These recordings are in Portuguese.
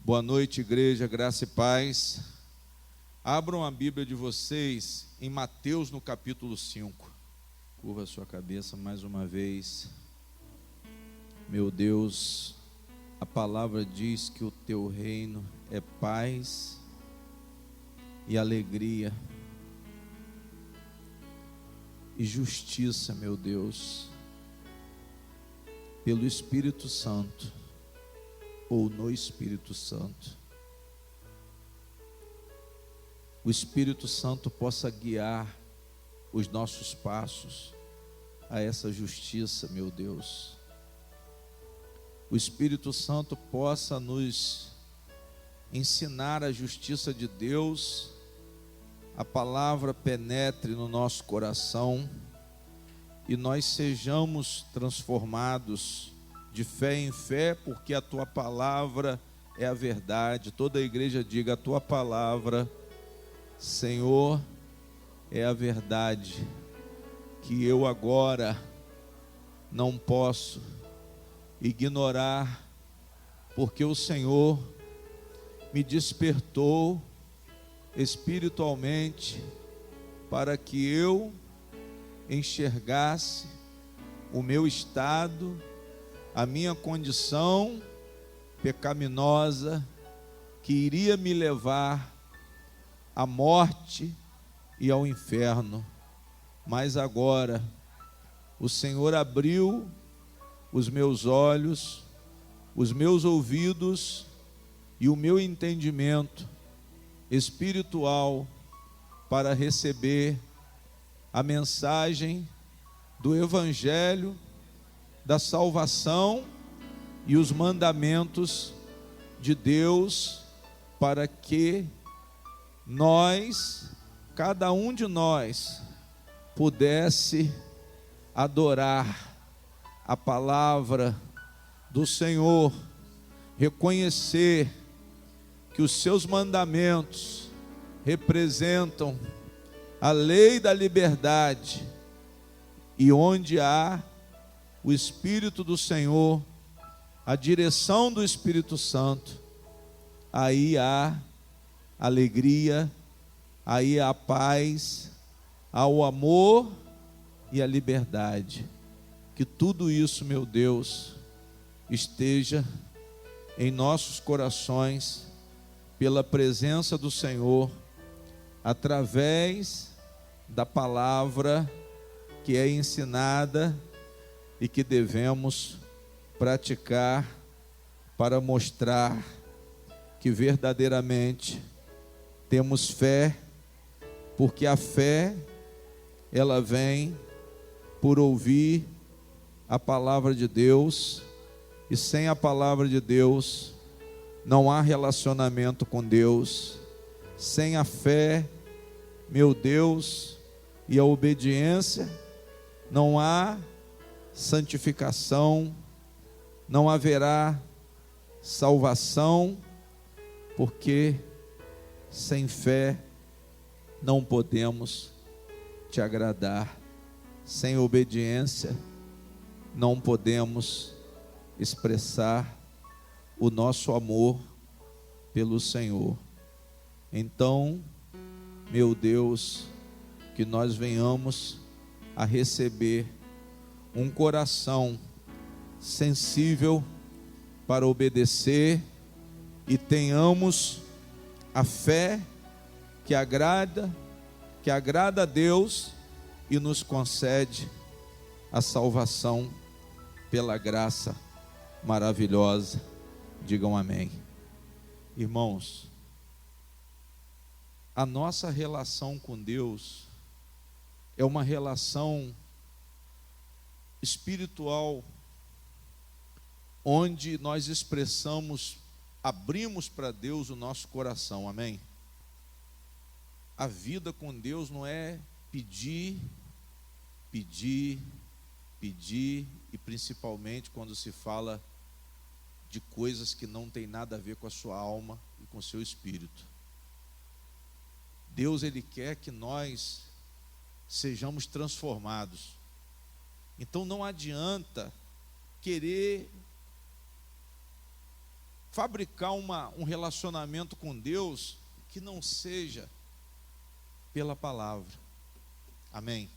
Boa noite, igreja, graça e paz. Abram a Bíblia de vocês em Mateus, no capítulo 5. Curva a sua cabeça mais uma vez. Meu Deus, a palavra diz que o teu reino é paz e alegria e justiça, meu Deus, pelo Espírito Santo ou no Espírito Santo. O Espírito Santo possa guiar os nossos passos a essa justiça, meu Deus. O Espírito Santo possa nos ensinar a justiça de Deus, a palavra penetre no nosso coração e nós sejamos transformados de fé em fé, porque a tua palavra é a verdade. Toda a igreja diga: a tua palavra, Senhor, é a verdade, que eu agora não posso ignorar, porque o Senhor me despertou espiritualmente para que eu enxergasse o meu estado, a minha condição pecaminosa, que iria me levar à morte e ao inferno. Mas agora o Senhor abriu os meus olhos, os meus ouvidos e o meu entendimento espiritual para receber a mensagem do Evangelho, da salvação e os mandamentos de Deus, para que nós, cada um de nós, pudesse adorar a palavra do Senhor, reconhecer que os seus mandamentos representam a lei da liberdade, e onde há o Espírito do Senhor, a direção do Espírito Santo, aí há alegria, aí há paz, há o amor e a liberdade. Que tudo isso, meu Deus, esteja em nossos corações, pela presença do Senhor, através da palavra que é ensinada e que devemos praticar para mostrar que verdadeiramente temos fé, porque a fé, ela vem por ouvir a palavra de Deus, e sem a palavra de Deus não há relacionamento com Deus. Sem a fé, meu Deus, e a obediência, não há santificação, não haverá salvação, porque sem fé não podemos te agradar. Sem obediência não podemos expressar o nosso amor pelo Senhor. Então, meu Deus, que nós venhamos a receber um coração sensível para obedecer e tenhamos a fé que agrada a Deus e nos concede a salvação pela graça maravilhosa. Digam amém. Irmãos, a nossa relação com Deus é uma relação espiritual, onde nós expressamos, abrimos para Deus o nosso coração, amém? A vida com Deus não é pedir, pedir, pedir, e principalmente quando se fala de coisas que não tem nada a ver com a sua alma e com o seu espírito. Deus, Ele quer que nós sejamos transformados. Então não adianta querer fabricar um relacionamento com Deus que não seja pela palavra. Amém?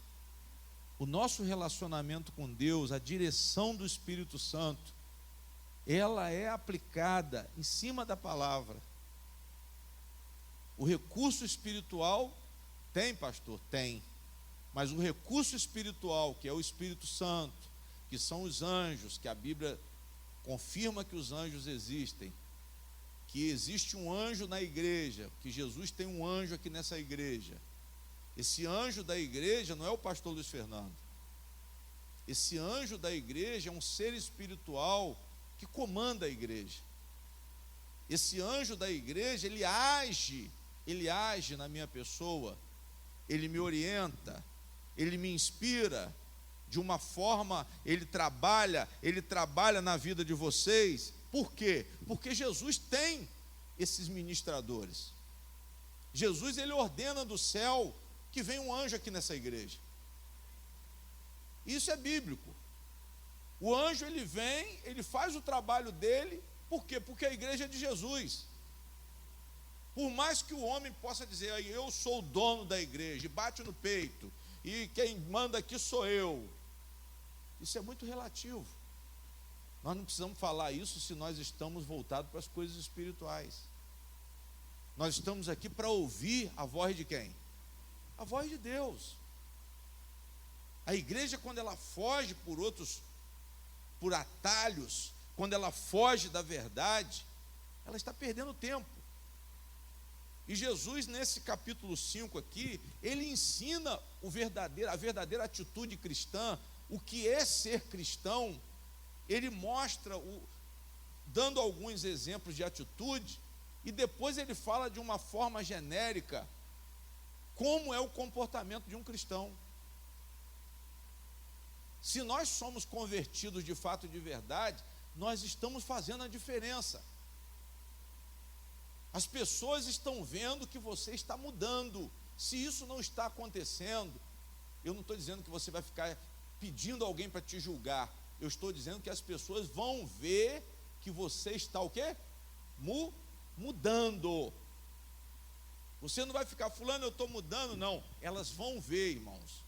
O nosso relacionamento com Deus, a direção do Espírito Santo, ela é aplicada em cima da palavra. O recurso espiritual tem, pastor? Tem. Mas o recurso espiritual, que é o Espírito Santo, que são os anjos, que a Bíblia confirma que os anjos existem, que existe um anjo na igreja, que Jesus tem um anjo aqui nessa igreja. Esse anjo da igreja não é o pastor Luiz Fernando. Esse anjo da igreja é um ser espiritual que comanda a igreja. Esse anjo da igreja, ele age na minha pessoa, ele me orienta, ele me inspira de uma forma, ele trabalha na vida de vocês. Por quê? Porque Jesus tem esses ministradores. Jesus, ele ordena do céu que vem um anjo aqui nessa igreja. Isso é bíblico. O anjo, ele vem, ele faz o trabalho dele. Por quê? Porque a igreja é de Jesus. Por mais que o homem possa dizer, eu sou o dono da igreja, e bate no peito, e quem manda aqui sou eu. Isso é muito relativo. Nós não precisamos falar isso se nós estamos voltados para as coisas espirituais. Nós estamos aqui para ouvir a voz de quem? A voz de Deus. A igreja, quando ela foge por atalhos, quando ela foge da verdade, ela está perdendo tempo. E Jesus, nesse capítulo 5 aqui, ele ensina a verdadeira atitude cristã, o que é ser cristão. Ele mostra, dando alguns exemplos de atitude, e depois ele fala de uma forma genérica, como é o comportamento de um cristão. Se nós somos convertidos de fato e de verdade, nós estamos fazendo a diferença. As pessoas estão vendo que você está mudando. Se isso não está acontecendo, eu não estou dizendo que você vai ficar pedindo alguém para te julgar. Eu estou dizendo que as pessoas vão ver que você está o quê? Mudando. Você não vai ficar, fulano, eu estou mudando, não. Elas vão ver, irmãos.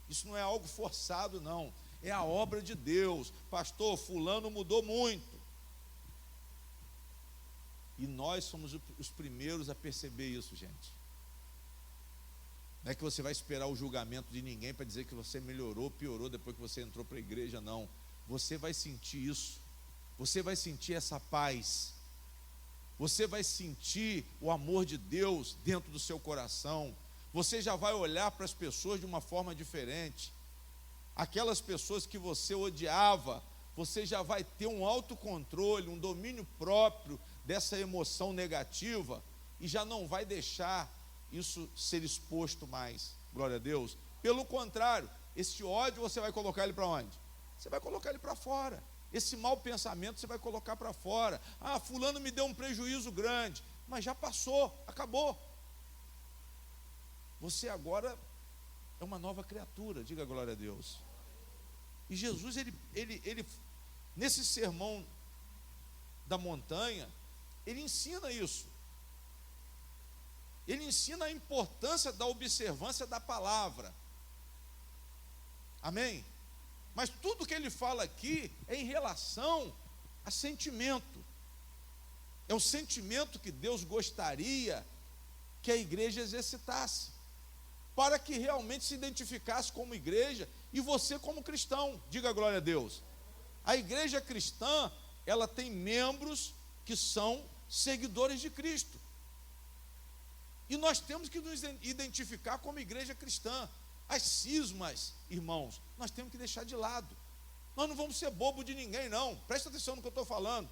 Isso não é algo forçado, não. É a obra de Deus. Pastor, fulano mudou muito. E nós somos os primeiros a perceber isso, gente. Não é que você vai esperar o julgamento de ninguém para dizer que você melhorou, piorou depois que você entrou para a igreja, não. Você vai sentir isso. Você vai sentir essa paz. Você vai sentir o amor de Deus dentro do seu coração. Você já vai olhar para as pessoas de uma forma diferente. Aquelas pessoas que você odiava, você já vai ter um autocontrole, um domínio próprio dessa emoção negativa e já não vai deixar isso ser exposto mais. Glória a Deus. Pelo contrário, esse ódio você vai colocar ele para onde? Você vai colocar ele para fora. Esse mau pensamento você vai colocar para fora. Ah, fulano me deu um prejuízo grande, mas já passou, acabou. Você agora é uma nova criatura, diga glória a Deus. E Jesus, ele nesse sermão da montanha, ele ensina isso. Ele ensina a importância da observância da palavra. Amém? Mas tudo que ele fala aqui é em relação a sentimento. É o sentimento que Deus gostaria que a igreja exercitasse, para que realmente se identificasse como igreja e você como cristão. Diga glória a Deus. A igreja cristã, ela tem membros que são seguidores de Cristo. E nós temos que nos identificar como igreja cristã. As cismas, irmãos, nós temos que deixar de lado. Nós não vamos ser bobo de ninguém, não. Presta atenção no que eu estou falando.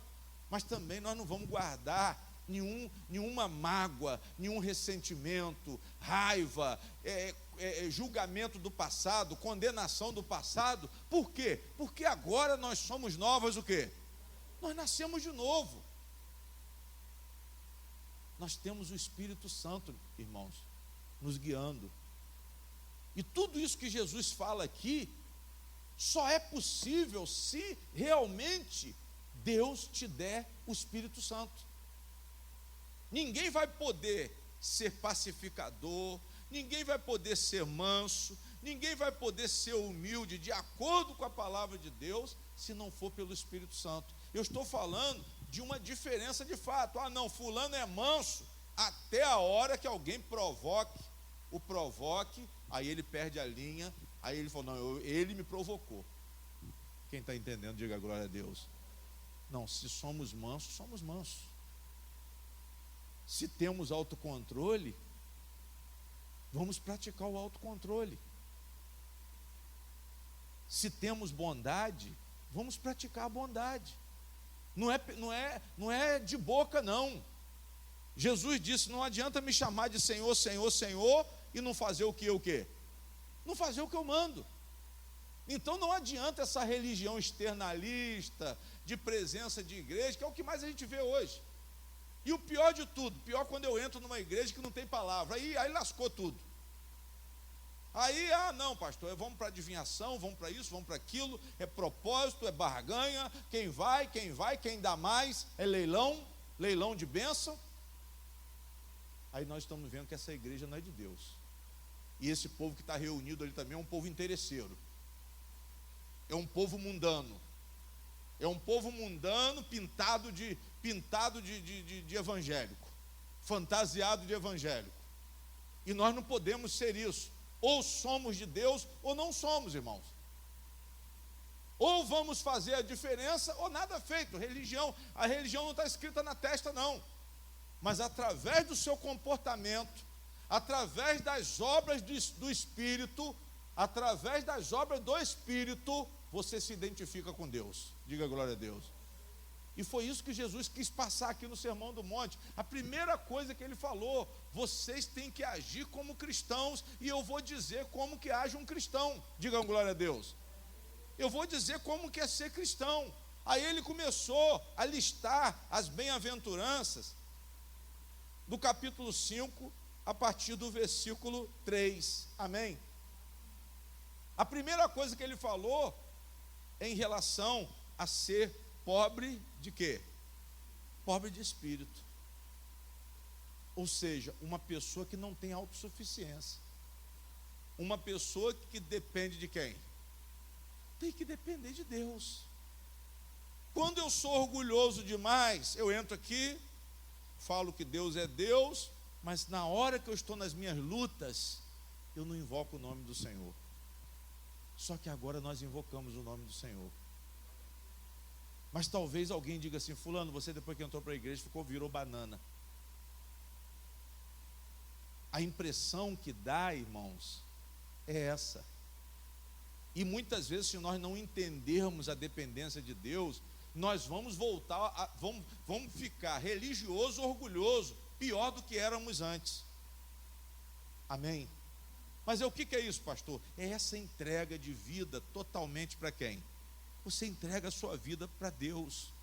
Mas também nós não vamos guardar nenhuma mágoa, nenhum ressentimento, raiva, julgamento do passado, condenação do passado. Por quê? Porque agora nós somos novas o quê? Nós nascemos de novo. Nós temos o Espírito Santo, irmãos, nos guiando. E tudo isso que Jesus fala aqui só é possível se realmente Deus te der o Espírito Santo. Ninguém vai poder ser pacificador, ninguém vai poder ser manso, ninguém vai poder ser humilde de acordo com a palavra de Deus, se não for pelo Espírito Santo. Eu estou falando de uma diferença de fato. Ah, não, fulano é manso até a hora que alguém o provoque, aí ele perde a linha, aí ele falou, não, ele me provocou. Quem está entendendo, diga glória a Deus. Não, se somos mansos, somos mansos. Se temos autocontrole, vamos praticar o autocontrole. Se temos bondade, vamos praticar a bondade. Não é de boca, não. Jesus disse, não adianta me chamar de Senhor, Senhor, Senhor, e não fazer o quê? Não fazer o que eu mando. Então não adianta essa religião externalista, de presença de igreja, que é o que mais a gente vê hoje. E o pior de tudo, pior quando eu entro numa igreja que não tem palavra, aí lascou tudo. Aí, não, pastor, vamos para adivinhação, vamos para isso, vamos para aquilo, é propósito, é barganha, quem vai, quem dá mais, é leilão de bênção. Aí nós estamos vendo que essa igreja não é de Deus. E esse povo que está reunido ali também é um povo interesseiro. É um povo mundano. É um povo mundano pintado de evangélico, fantasiado de evangélico. E nós não podemos ser isso. Ou somos de Deus, ou não somos, irmãos. Ou vamos fazer a diferença, ou nada feito. A religião não está escrita na testa, não. Mas através do seu comportamento, através das obras do Espírito, você se identifica com Deus. Diga glória a Deus. E foi isso que Jesus quis passar aqui no Sermão do Monte. A primeira coisa que ele falou, vocês têm que agir como cristãos, e eu vou dizer como que age um cristão. Digam glória a Deus. Eu vou dizer como que é ser cristão. Aí ele começou a listar as bem-aventuranças do capítulo 5, a partir do versículo 3. Amém? A primeira coisa que ele falou é em relação a ser pobre de quê? Pobre de espírito. Ou seja, uma pessoa que não tem autossuficiência. Uma pessoa que depende de quem? Tem que depender de Deus. Quando eu sou orgulhoso demais, eu entro aqui, falo que Deus é Deus, mas na hora que eu estou nas minhas lutas, eu não invoco o nome do Senhor. Só que agora nós invocamos o nome do Senhor. Mas talvez alguém diga assim, fulano, você depois que entrou para a igreja virou banana. A impressão que dá, irmãos, é essa. E muitas vezes, se nós não entendermos a dependência de Deus, nós vamos vamos ficar religioso, orgulhoso, pior do que éramos antes. Amém? Mas o que é isso, pastor? É essa entrega de vida totalmente para quem? Você entrega a sua vida para Deus.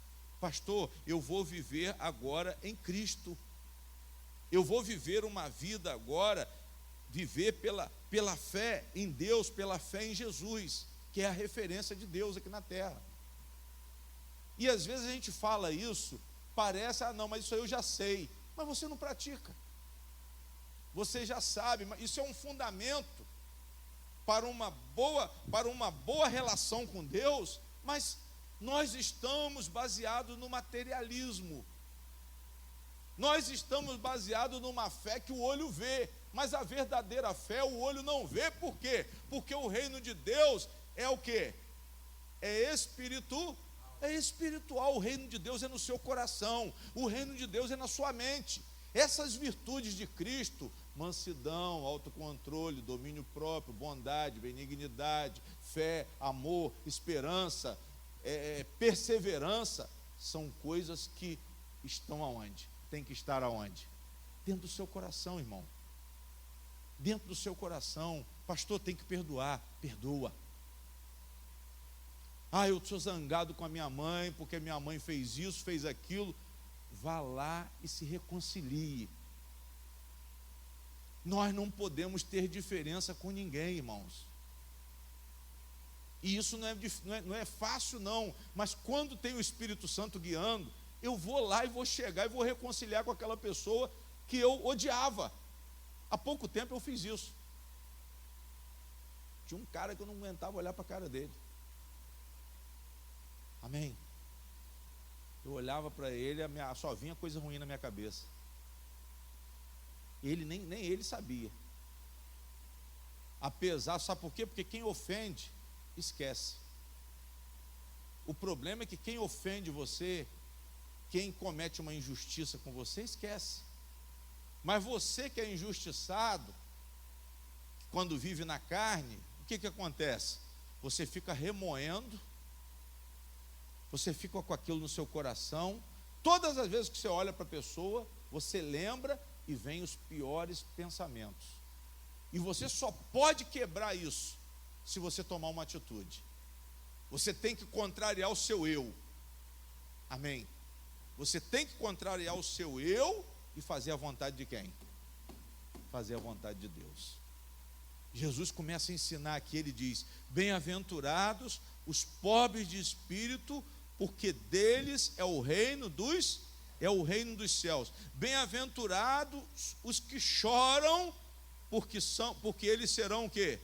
Pastor, eu vou viver agora em Cristo. Eu vou viver uma vida agora, viver pela fé em Deus, pela fé em Jesus, que é a referência de Deus aqui na terra. E às vezes a gente fala isso, parece, não, mas isso aí eu já sei. Mas você não pratica. Você já sabe, mas isso é um fundamento para uma boa relação com Deus, mas nós estamos baseados no materialismo. Nós estamos baseados numa fé que o olho vê, mas a verdadeira fé o olho não vê. Por quê? Porque o reino de Deus é o quê? É espiritual. O reino de Deus é no seu coração, o reino de Deus é na sua mente. Essas virtudes de Cristo, mansidão, autocontrole, domínio próprio, bondade, benignidade, fé, amor, esperança, perseverança, são coisas que estão aonde? Tem que estar aonde? Dentro do seu coração, irmão. Dentro do seu coração. Pastor, tem que perdoar. Perdoa. Eu sou zangado com a minha mãe, porque minha mãe fez isso, fez aquilo. Vá lá e se reconcilie. Nós não podemos ter diferença com ninguém, irmãos. E isso não é fácil não, mas quando tem o Espírito Santo guiando, eu vou lá e vou chegar e vou reconciliar com aquela pessoa que eu odiava. Há pouco tempo eu fiz isso. Tinha um cara que eu não aguentava olhar para a cara dele. Amém? Eu olhava para ele, só vinha coisa ruim na minha cabeça. Ele nem ele sabia. Apesar, sabe por quê? Porque quem ofende, esquece. O problema é que quem ofende você, quem comete uma injustiça com você, esquece. Mas você que é injustiçado, quando vive na carne, o que acontece? Você fica remoendo, você fica com aquilo no seu coração. Todas as vezes que você olha para a pessoa, você lembra e vem os piores pensamentos. E você só pode quebrar isso se você tomar uma atitude. Você tem que contrariar o seu eu. Amém? Você tem que contrariar o seu eu e fazer a vontade de quem? Fazer a vontade de Deus. Jesus começa a ensinar aqui, ele diz: bem-aventurados os pobres de espírito, porque deles é o reino dos céus. Bem-aventurados os que choram, porque eles serão o quê?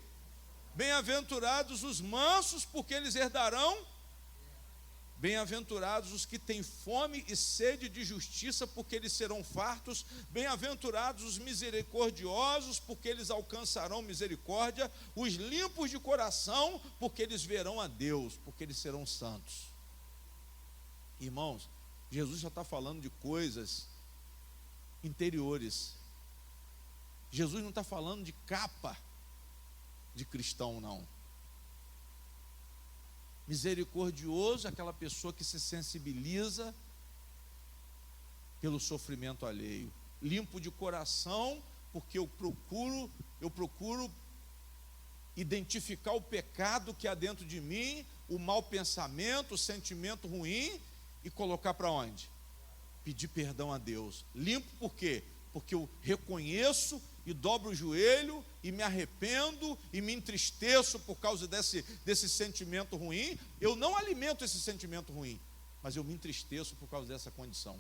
Bem-aventurados os mansos, porque eles herdarão. Bem-aventurados os que têm fome e sede de justiça, porque eles serão fartos. Bem-aventurados os misericordiosos, porque eles alcançarão misericórdia. Os limpos de coração, porque eles verão a Deus, porque eles serão santos. Irmãos, Jesus já está falando de coisas interiores. Jesus não está falando de capa de cristão, não. Misericordioso é aquela pessoa que se sensibiliza pelo sofrimento alheio. Limpo de coração, porque eu procuro identificar o pecado que há dentro de mim, o mau pensamento, o sentimento ruim, e colocar para onde? Pedir perdão a Deus. Limpo por quê? Porque eu reconheço e dobro o joelho e me arrependo e me entristeço por causa desse sentimento ruim. Eu não alimento esse sentimento ruim, mas eu me entristeço por causa dessa condição.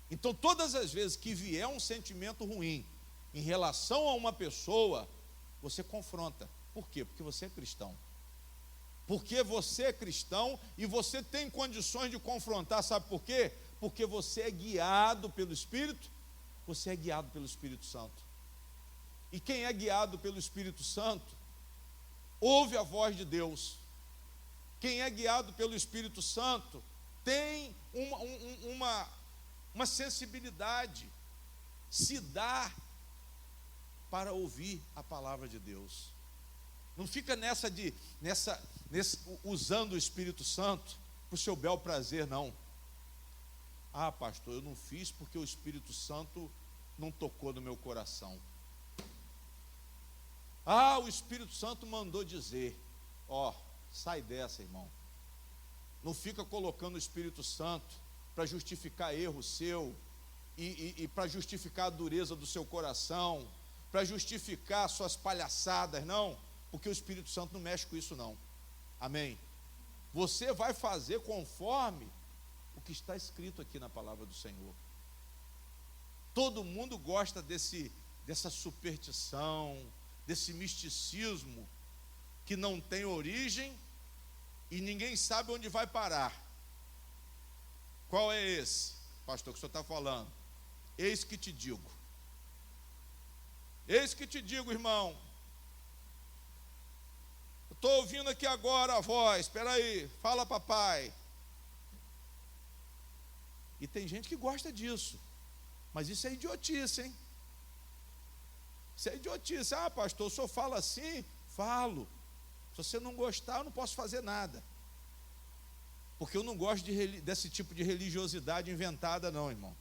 Então, todas as vezes que vier um sentimento ruim em relação a uma pessoa, você confronta. Por quê? Porque você é cristão. Porque você é cristão e você tem condições de confrontar, sabe por quê? Porque você é guiado pelo Espírito, você é guiado pelo Espírito Santo. E quem é guiado pelo Espírito Santo, ouve a voz de Deus. Quem é guiado pelo Espírito Santo, tem uma sensibilidade, se dá para ouvir a palavra de Deus. Não fica usando o Espírito Santo para o seu bel prazer, não. Ah, pastor, eu não fiz porque o Espírito Santo não tocou no meu coração. Ah, o Espírito Santo mandou dizer. Sai dessa, irmão. Não fica colocando o Espírito Santo para justificar erro seu e para justificar a dureza do seu coração, para justificar suas palhaçadas, não, porque o Espírito Santo não mexe com isso, não. Amém? Você vai fazer conforme o que está escrito aqui na palavra do Senhor. Todo mundo gosta dessa superstição, desse misticismo que não tem origem e ninguém sabe onde vai parar. Qual é esse, pastor, que o senhor está falando? Eis que te digo. Eis que te digo, irmão. Eu estou ouvindo aqui agora a voz. Espera aí, fala, papai. E tem gente que gosta disso. Mas isso é idiotice, hein? Isso é idiotice. Ah, pastor, o senhor fala assim? Falo. Se você não gostar, eu não posso fazer nada. Porque eu não gosto desse tipo de religiosidade inventada, não, irmão.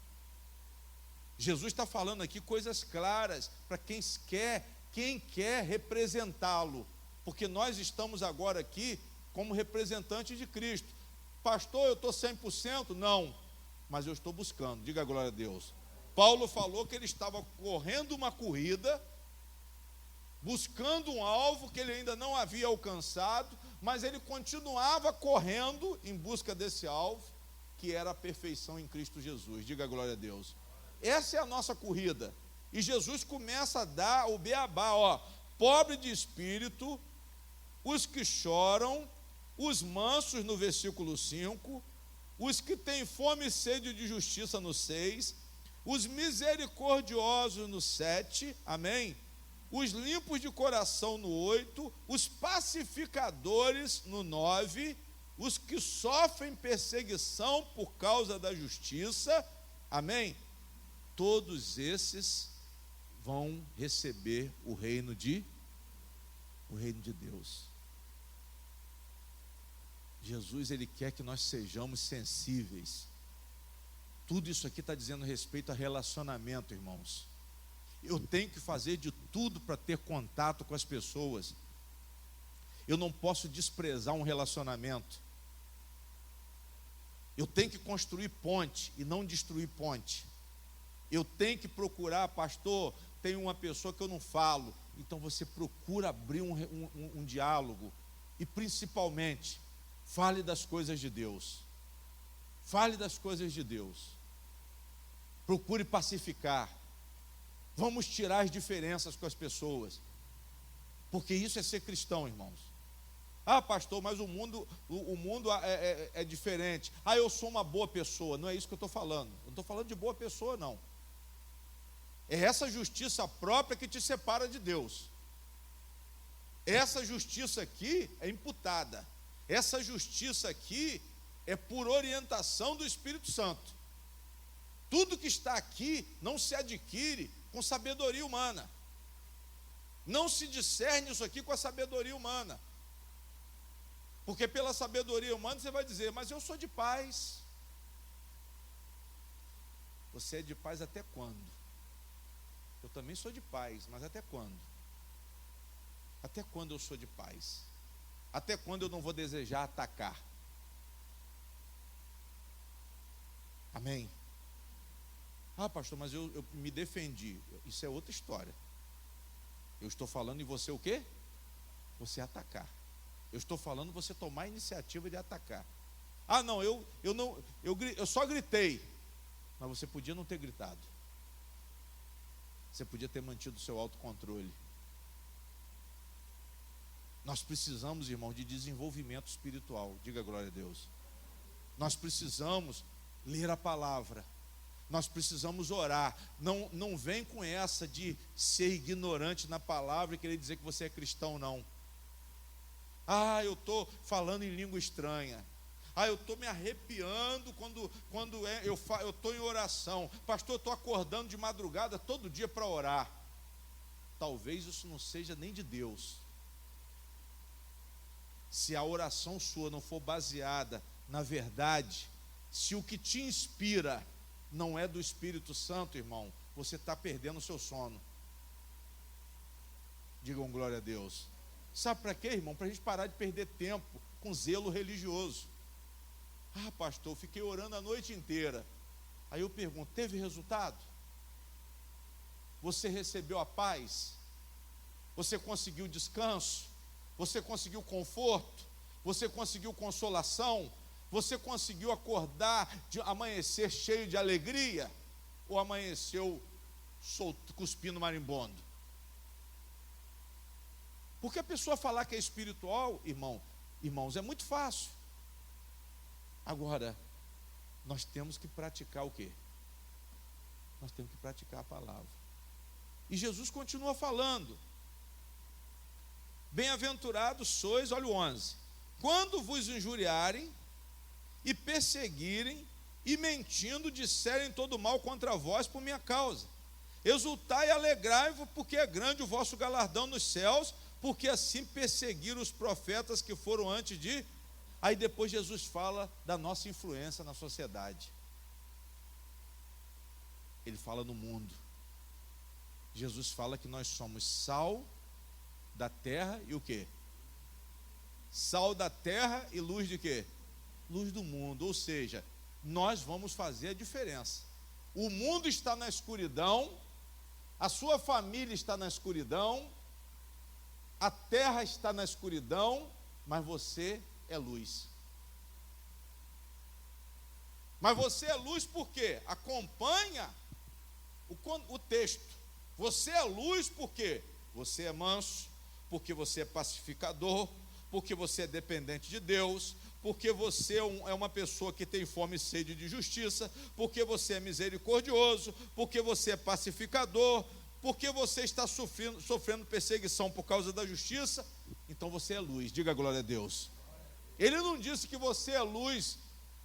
Jesus está falando aqui coisas claras para quem quer representá-lo. Porque nós estamos agora aqui como representantes de Cristo. Pastor, eu estou 100%? Não, mas eu estou buscando. Diga a glória a Deus. Paulo falou que ele estava correndo uma corrida, buscando um alvo que ele ainda não havia alcançado, mas ele continuava correndo em busca desse alvo, que era a perfeição em Cristo Jesus. Diga glória a Deus. Essa é a nossa corrida. E Jesus começa a dar o beabá, pobre de espírito, os que choram, os mansos no versículo 5, os que têm fome e sede de justiça no 6, os misericordiosos no 7, amém? Os limpos de coração no 8, os pacificadores no 9, os que sofrem perseguição por causa da justiça, amém? Todos esses vão receber o reino de Deus. Jesus, ele quer que nós sejamos sensíveis. Tudo isso aqui está dizendo respeito a relacionamento, irmãos. Eu tenho que fazer de tudo para ter contato com as pessoas. Eu não posso desprezar um relacionamento. Eu tenho que construir ponte e não destruir ponte. Eu tenho que procurar, pastor, tem uma pessoa que eu não falo. Então você procura abrir um diálogo. E principalmente, fale das coisas de Deus. Fale das coisas de Deus. Procure pacificar. Vamos tirar as diferenças com as pessoas. Porque isso é ser cristão, irmãos. Ah, pastor, mas o mundo é diferente. Ah, eu sou uma boa pessoa. Não é isso que eu estou falando. Eu não estou falando de boa pessoa, não. É essa justiça própria que te separa de Deus. Essa justiça aqui é imputada. Essa justiça aqui é por orientação do Espírito Santo. Tudo que está aqui não se adquire com sabedoria humana. Não se discerne isso aqui com a sabedoria humana. Porque pela sabedoria humana você vai dizer, mas eu sou de paz. Você é de paz até quando? Eu também sou de paz, mas até quando? Até quando eu sou de paz? Até quando eu não vou desejar atacar? Amém? Ah, pastor, mas eu me defendi. Isso é outra história. Eu estou falando em você o quê? Você atacar. Eu estou falando você tomar a iniciativa de atacar. Ah, não, eu só gritei. Mas você podia não ter gritado. Você podia ter mantido o seu autocontrole. Nós precisamos, irmão, de desenvolvimento espiritual. Diga glória a Deus. Nós precisamos ler a palavra. Nós precisamos orar. Não vem com essa de ser ignorante na palavra e querer dizer que você é cristão, não. Ah, eu estou falando em língua estranha. Ah, eu estou me arrepiando quando eu estou em oração. Pastor, eu estou acordando de madrugada todo dia para orar. Talvez isso não seja nem de Deus. Se a oração sua não for baseada na verdade, se o que te inspira não é do Espírito Santo, irmão, você está perdendo o seu sono. Digam glória a Deus. Sabe para quê, irmão? Para a gente parar de perder tempo com zelo religioso. Ah, pastor, eu fiquei orando a noite inteira. Aí eu pergunto, teve resultado? Você recebeu a paz? Você conseguiu descanso? Você conseguiu conforto? Você conseguiu consolação? Você conseguiu acordar, amanhecer cheio de alegria? Ou amanheceu cuspindo marimbondo? Porque a pessoa falar que é espiritual, irmãos, é muito fácil. Agora, nós temos que praticar o quê? Nós temos que praticar a palavra. E Jesus continua falando. Bem-aventurados sois, olha o 11. Quando vos injuriarem e perseguirem e mentindo disserem todo mal contra vós por minha causa. Exultai e alegrai-vos, porque é grande o vosso galardão nos céus, porque assim perseguiram os profetas que foram antes de... Aí depois Jesus fala da nossa influência na sociedade. Ele fala no mundo. Jesus fala que nós somos sal da terra e o quê? Sal da terra e luz de quê? Luz do mundo. Ou seja, nós vamos fazer a diferença. O mundo está na escuridão, a sua família está na escuridão, a terra está na escuridão, mas você é luz. Mas você é luz por quê? Acompanha o texto. Você é luz por quê? Você é manso, porque você é pacificador, porque você é dependente de Deus, porque você é uma pessoa que tem fome e sede de justiça, porque você é misericordioso, porque você é pacificador, porque você está sofrendo perseguição por causa da justiça. Então você é luz, diga glória a Deus. Ele não disse que você é luz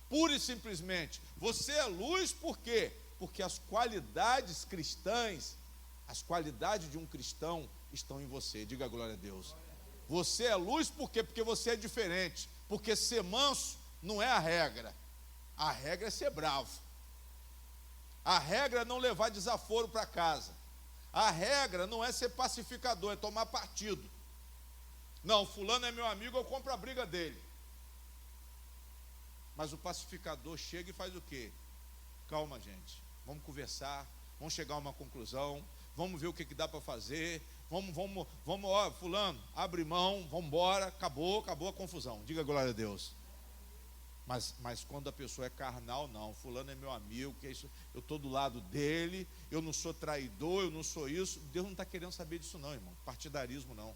pura e simplesmente. Você é luz por quê? Porque as qualidades cristãs, as qualidades de um cristão estão em você, diga glória a Deus. Você é luz por quê? Porque você é diferente, porque ser manso não é a regra é ser bravo, a regra é não levar desaforo para casa, a regra não é ser pacificador, é tomar partido. Não, fulano é meu amigo, eu compro a briga dele. Mas o pacificador chega e faz o quê? Calma, gente, vamos conversar, vamos chegar a uma conclusão, vamos ver o que dá para fazer, vamos, ó, fulano, abre mão, vamos embora, acabou a confusão, diga glória a Deus. Mas quando a pessoa é carnal, não, fulano é meu amigo, que é isso, eu estou do lado dele, eu não sou traidor, eu não sou isso. Deus não está querendo saber disso não, irmão, partidarismo não.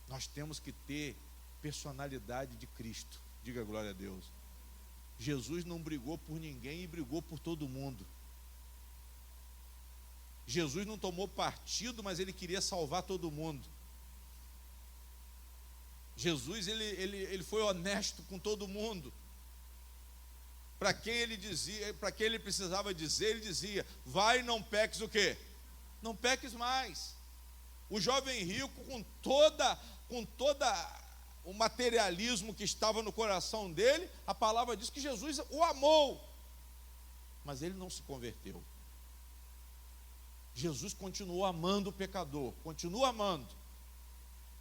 Nós temos que ter personalidade de Cristo, diga glória a Deus. Jesus não brigou por ninguém e brigou por todo mundo. Jesus não tomou partido, mas ele queria salvar todo mundo. Jesus, ele foi honesto com todo mundo. Para quem ele dizia, para quem ele precisava dizer, ele dizia: vai, não peques o quê? Não peques mais. O jovem rico, com toda o materialismo que estava no coração dele, a palavra diz que Jesus o amou, mas ele não se converteu. Jesus continuou amando o pecador, continua amando,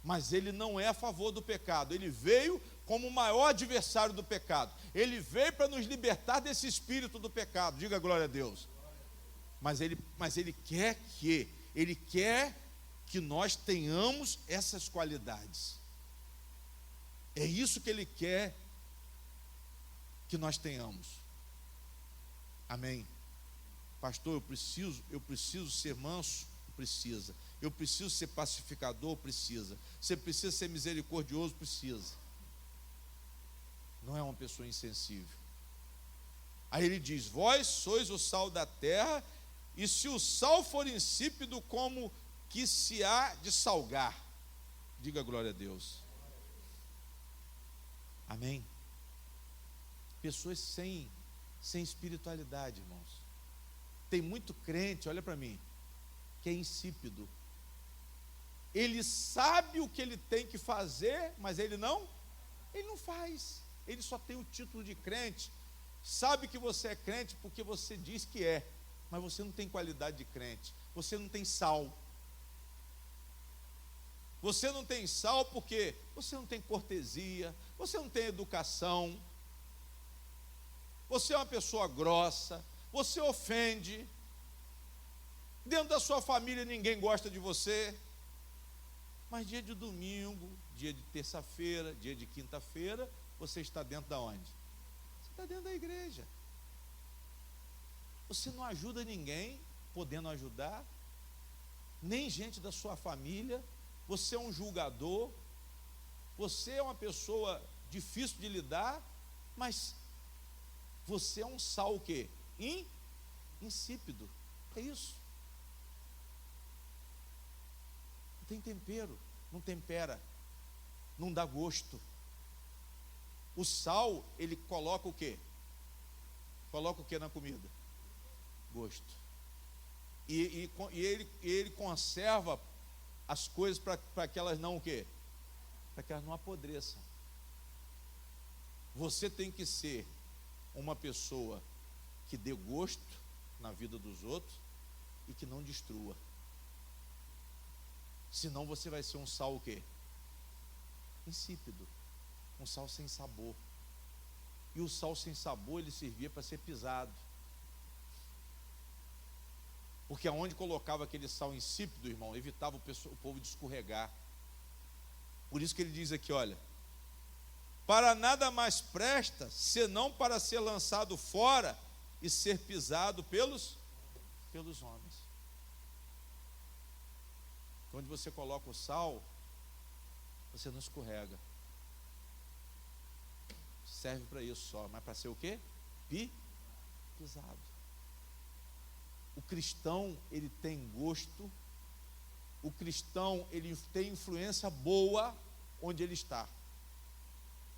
mas ele não é a favor do pecado. Ele veio como o maior adversário do pecado. Ele veio para nos libertar desse espírito do pecado, diga glória a Deus. Mas ele quer que nós tenhamos essas qualidades. É isso que ele quer que nós tenhamos. Amém. Pastor, eu preciso ser manso? Precisa. Eu preciso ser pacificador? Precisa. Você precisa ser misericordioso? Precisa. Não é uma pessoa insensível. Aí ele diz: vós sois o sal da terra, e se o sal for insípido, como que se há de salgar? Diga glória a Deus. Amém. Pessoas sem espiritualidade, irmãos. Tem muito crente, olha para mim, que é insípido. Ele sabe o que ele tem que fazer, mas ele não faz. Ele só tem o título de crente. Sabe que você é crente porque você diz que é, mas você não tem qualidade de crente. Você não tem sal. Você não tem sal porque você não tem cortesia, você não tem educação, você é uma pessoa grossa, você ofende, dentro da sua família ninguém gosta de você, mas dia de domingo, dia de terça-feira, dia de quinta-feira, você está dentro da onde? Você está dentro da igreja. Você não ajuda ninguém, podendo ajudar, nem gente da sua família. Você é um julgador, você é uma pessoa difícil de lidar, mas você é um sal o quê? Insípido. É isso. Não tem tempero, não tempera, não dá gosto. O sal, ele coloca o quê? Coloca o quê na comida? Gosto. E ele conserva as coisas para que elas não o quê? Para que elas não apodreçam. Você tem que ser uma pessoa que dê gosto na vida dos outros e que não destrua. Senão você vai ser um sal o quê? Insípido. Um sal sem sabor. E o sal sem sabor, ele servia para ser pisado. Porque aonde colocava aquele sal insípido, irmão, evitava o povo de escorregar. Por isso que ele diz aqui, olha, para nada mais presta, senão para ser lançado fora e ser pisado pelos homens. Onde você coloca o sal, você não escorrega. Serve para isso só, mas para ser o quê? Pisado. O cristão, ele tem gosto. O cristão, ele tem influência boa onde ele está.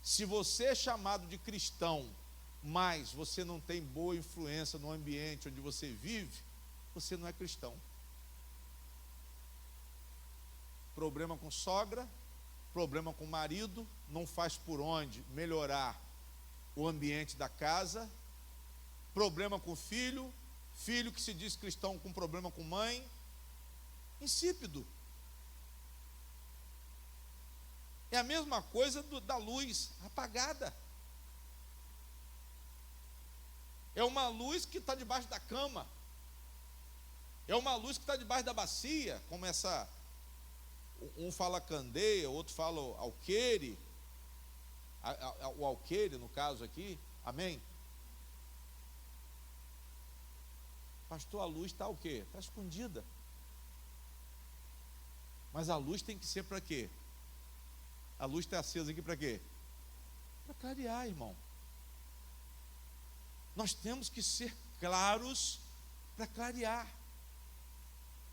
Se você é chamado de cristão, mas você não tem boa influência no ambiente onde você vive, você não é cristão. Problema com sogra, problema com marido, não faz por onde melhorar o ambiente da casa, problema com filho, filho que se diz cristão com problema com mãe, insípido. É a mesma coisa da luz apagada. É uma luz que está debaixo da cama. É uma luz que está debaixo da bacia, como essa. Um fala candeia, outro fala alqueire. O alqueire, no caso aqui. Amém? Pastor, a luz está o quê? Está escondida. Mas a luz tem que ser para quê? A luz está acesa aqui para quê? Para clarear, irmão. Nós temos que ser claros para clarear.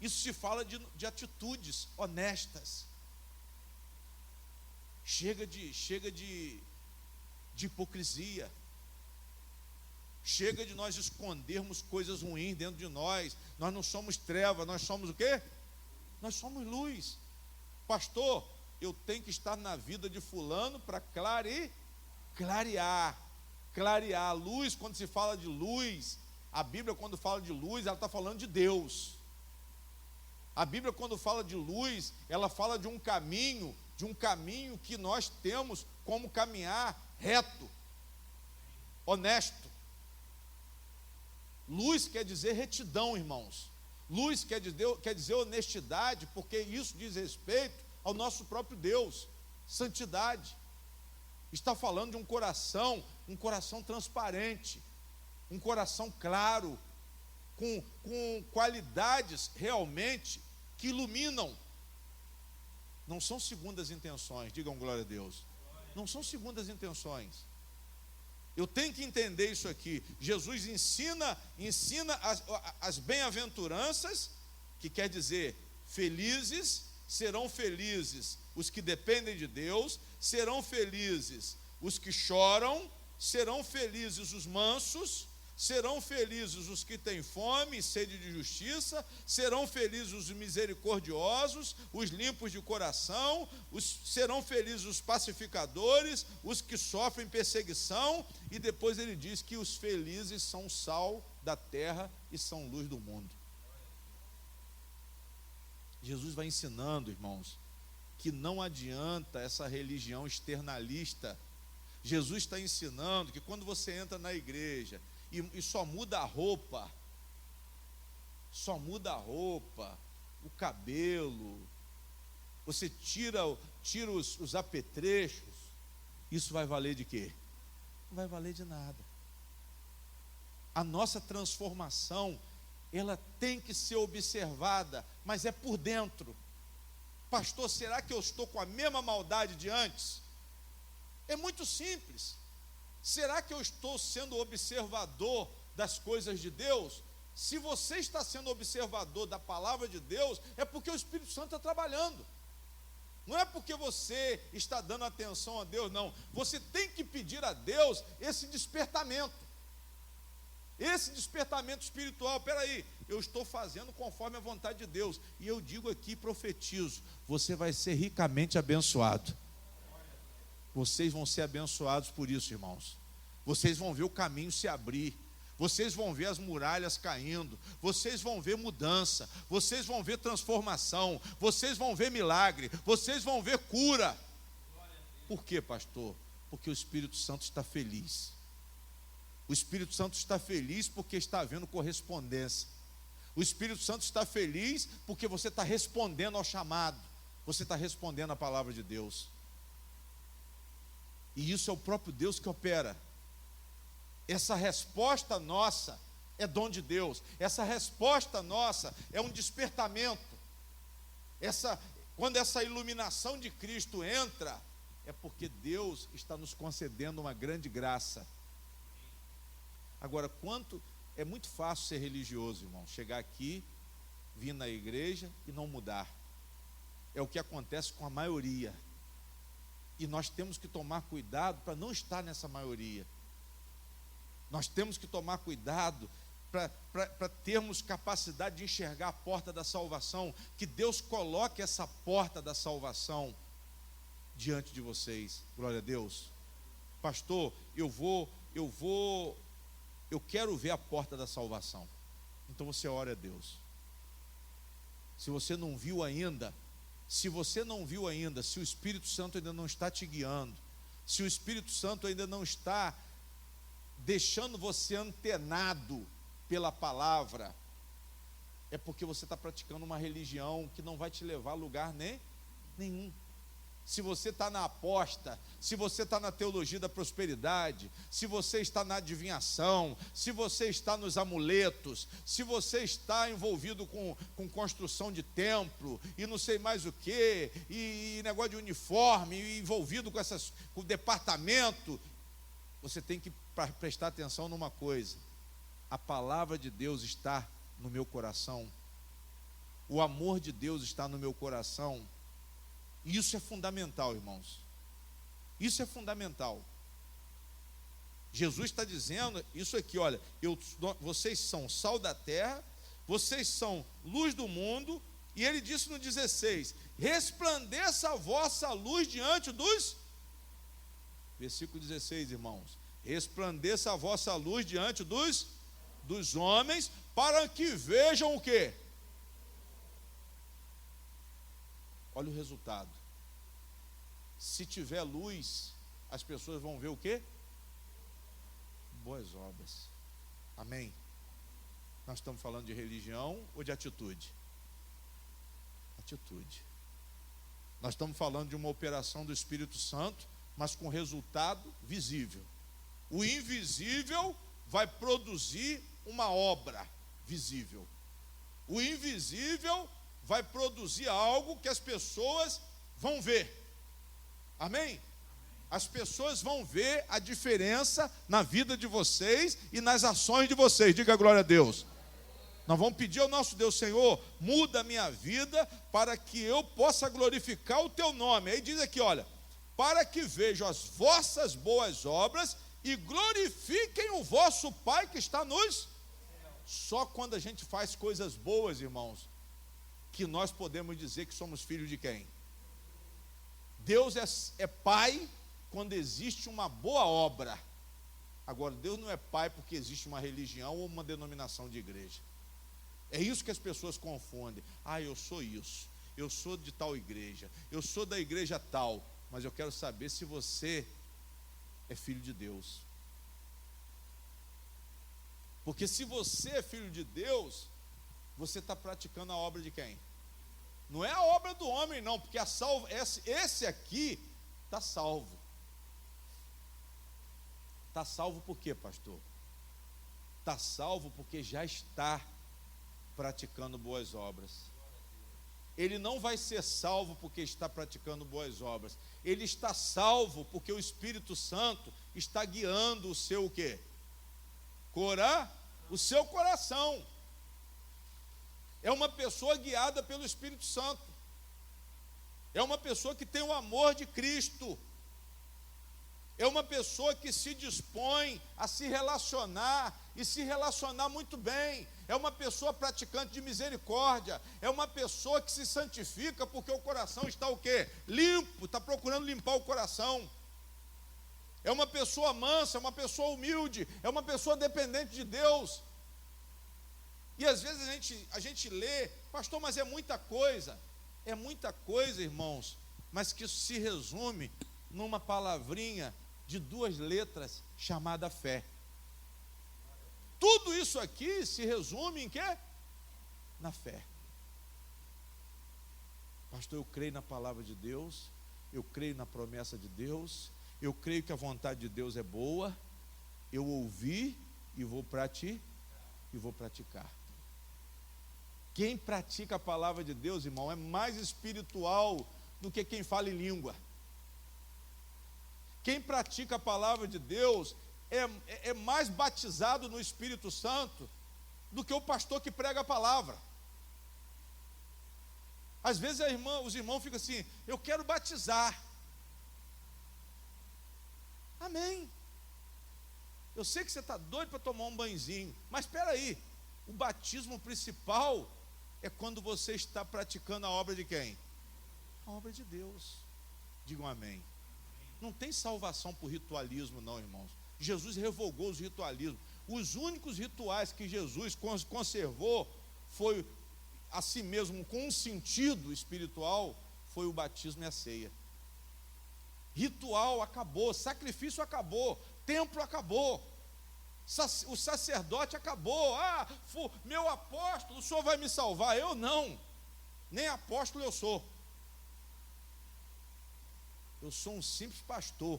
Isso se fala de atitudes honestas. Chega de hipocrisia. Chega de nós escondermos coisas ruins dentro de nós. Nós não somos treva, nós somos o quê? Nós somos luz. Pastor, eu tenho que estar na vida de fulano para clarear. Clarear. A luz, quando se fala de luz, a Bíblia, quando fala de luz, ela está falando de Deus. A Bíblia, quando fala de luz, ela fala de um caminho que nós temos como caminhar reto, honesto. Luz quer dizer retidão, irmãos. Luz quer dizer honestidade, porque isso diz respeito ao nosso próprio Deus. Santidade. Está falando de um coração transparente, um coração claro, com qualidades realmente que iluminam. Não são segundas intenções, digam glória a Deus. Não são segundas intenções. Eu tenho que entender isso aqui. Jesus ensina as bem-aventuranças, que quer dizer serão felizes os que dependem de Deus, serão felizes os que choram, serão felizes os mansos, serão felizes os que têm fome e sede de justiça, serão felizes os misericordiosos, os limpos de coração, serão felizes os pacificadores, os que sofrem perseguição, e depois ele diz que os felizes são sal da terra e são luz do mundo. Jesus vai ensinando, irmãos, que não adianta essa religião externalista. Jesus está ensinando que quando você entra na igreja e só muda a roupa, o cabelo, você tira os apetrechos, isso vai valer de quê? Não vai valer de nada. A nossa transformação, ela tem que ser observada, mas é por dentro. Pastor, será que eu estou com a mesma maldade de antes? É muito simples. Será que eu estou sendo observador das coisas de Deus? Se você está sendo observador da palavra de Deus, é porque o Espírito Santo está trabalhando. Não é porque você está dando atenção a Deus, não. Você tem que pedir a Deus esse despertamento. Esse despertamento espiritual. Espera aí, eu estou fazendo conforme a vontade de Deus. E eu digo aqui, profetizo, você vai ser ricamente abençoado. Vocês vão ser abençoados por isso, irmãos. Vocês vão ver o caminho se abrir. Vocês vão ver as muralhas caindo. Vocês vão ver mudança. Vocês vão ver transformação. Vocês vão ver milagre. Vocês vão ver cura. Por quê, pastor? Porque o Espírito Santo está feliz. O Espírito Santo está feliz porque está havendo correspondência. O Espírito Santo está feliz porque você está respondendo ao chamado. Você está respondendo à palavra de Deus. E isso é o próprio Deus que opera. Essa resposta nossa é dom de Deus. Essa resposta nossa é um despertamento. Quando essa iluminação de Cristo entra, é porque Deus está nos concedendo uma grande graça. Agora, é muito fácil ser religioso, irmão, chegar aqui, vir na igreja e não mudar. É o que acontece com a maioria. E nós temos que tomar cuidado para não estar nessa maioria. Nós temos que tomar cuidado para termos capacidade de enxergar a porta da salvação, que Deus coloque essa porta da salvação diante de vocês. Glória a Deus. Pastor, eu quero ver a porta da salvação. Então você ora a Deus. Se você não viu ainda, se o Espírito Santo ainda não está te guiando, se o Espírito Santo ainda não está deixando você antenado pela palavra, é porque você está praticando uma religião que não vai te levar a lugar nenhum. Se você está na aposta, se você está na teologia da prosperidade, se você está na adivinhação, se você está nos amuletos, se você está envolvido com construção de templo, e não sei mais o que, e negócio de uniforme, e envolvido com o departamento, você tem que prestar atenção numa coisa: a palavra de Deus está no meu coração, o amor de Deus está no meu coração. E isso é fundamental, irmãos. Isso é fundamental. Jesus está dizendo isso aqui, olha, vocês são sal da terra, vocês são luz do mundo, e ele disse no 16, resplandeça a vossa luz diante dos, versículo 16, irmãos, resplandeça a vossa luz diante dos homens, para que vejam o quê? Olha o resultado. Se tiver luz, as pessoas vão ver o quê? Boas obras. Amém? Nós estamos falando de religião ou de atitude? Atitude. Nós estamos falando de uma operação do Espírito Santo, mas com resultado visível. O invisível vai produzir uma obra visível. O invisível vai produzir algo que as pessoas vão ver. Amém? As pessoas vão ver a diferença na vida de vocês e nas ações de vocês. Diga glória a Deus. Nós vamos pedir ao nosso Deus: Senhor, muda a minha vida para que eu possa glorificar o teu nome. Aí diz aqui, olha, para que vejam as vossas boas obras e glorifiquem o vosso Pai que está nos... Só quando a gente faz coisas boas, irmãos, que nós podemos dizer que somos filhos de quem? Deus é pai quando existe uma boa obra. Agora, Deus não é pai porque existe uma religião ou uma denominação de igreja. É isso que as pessoas confundem. Eu sou isso, eu sou de tal igreja, eu sou da igreja tal. Mas eu quero saber se você é filho de Deus. Porque se você é filho de Deus, você está praticando a obra de quem? Não é a obra do homem, não, porque esse aqui está salvo. Está salvo por quê, pastor? Está salvo porque já está praticando boas obras. Ele não vai ser salvo porque está praticando boas obras. Ele está salvo porque o Espírito Santo está guiando o seu o quê? O seu coração. É uma pessoa guiada pelo Espírito Santo. É uma pessoa que tem o amor de Cristo. É uma pessoa que se dispõe a se relacionar e se relacionar muito bem. É uma pessoa praticante de misericórdia. É uma pessoa que se santifica porque o coração está o quê? Limpo, está procurando limpar o coração. É uma pessoa mansa, é uma pessoa humilde, é uma pessoa dependente de Deus. E às vezes a gente lê, pastor, mas é muita coisa, irmãos, mas que isso se resume numa palavrinha de 2 letras chamada fé. Tudo isso aqui se resume em quê? Na fé. Pastor, eu creio na palavra de Deus, eu creio na promessa de Deus, Eu creio que a vontade de Deus é boa, eu ouvi e vou praticar. Quem pratica a palavra de Deus, irmão, é mais espiritual do que quem fala em língua. Quem pratica a palavra de Deus é mais batizado no Espírito Santo do que o pastor que prega a palavra. Às vezes os irmãos ficam assim: eu quero batizar. Amém. Eu sei que você está doido para tomar um banhozinho, mas espera aí, o batismo principal é quando você está praticando a obra de quem? A obra de Deus. Digam amém. Não tem salvação por ritualismo não, irmãos. Jesus revogou os ritualismos. Os únicos rituais que Jesus conservou foi a si mesmo com um sentido espiritual, foi o batismo e a ceia. Ritual acabou, sacrifício acabou, templo acabou, o sacerdote acabou. Meu apóstolo, o senhor vai me salvar? Eu não, nem apóstolo eu sou. Eu sou um simples pastor,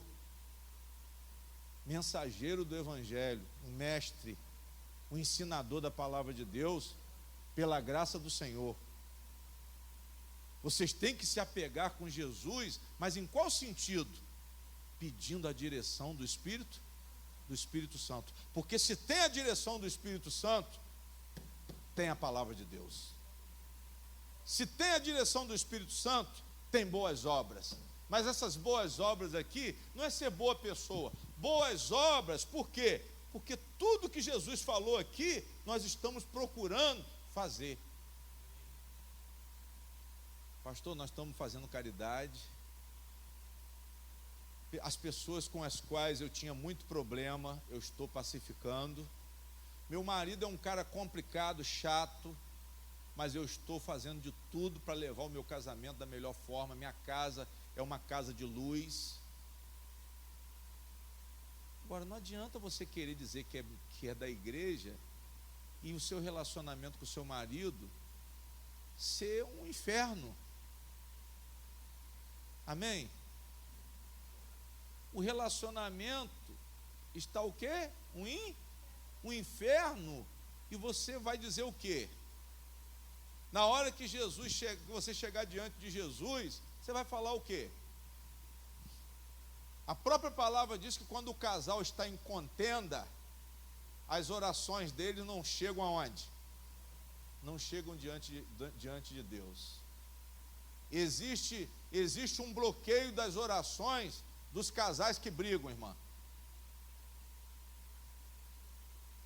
mensageiro do evangelho, um mestre, um ensinador da palavra de Deus, pela graça do Senhor. Vocês têm que se apegar com Jesus, mas em qual sentido? Pedindo a direção do Espírito Santo. Porque se tem a direção do Espírito Santo, tem a palavra de Deus. Se tem a direção do Espírito Santo, tem boas obras. Mas essas boas obras aqui, não é ser boa pessoa. Boas obras, por quê? Porque tudo que Jesus falou aqui, nós estamos procurando fazer. Pastor, nós estamos fazendo caridade. As pessoas com as quais eu tinha muito problema, eu estou pacificando. Meu marido é um cara complicado, chato, mas eu estou fazendo de tudo para levar o meu casamento da melhor forma. Minha casa é uma casa de luz. Agora, não adianta você querer dizer que é da igreja e o seu relacionamento com o seu marido ser um inferno. Amém? O relacionamento está o quê? Um inferno. E você vai dizer o quê? Na hora que você chegar diante de Jesus, você vai falar o quê? A própria palavra diz que quando o casal está em contenda, as orações dele não chegam aonde? Não chegam diante de Deus. Existe um bloqueio das orações dos casais que brigam, irmã.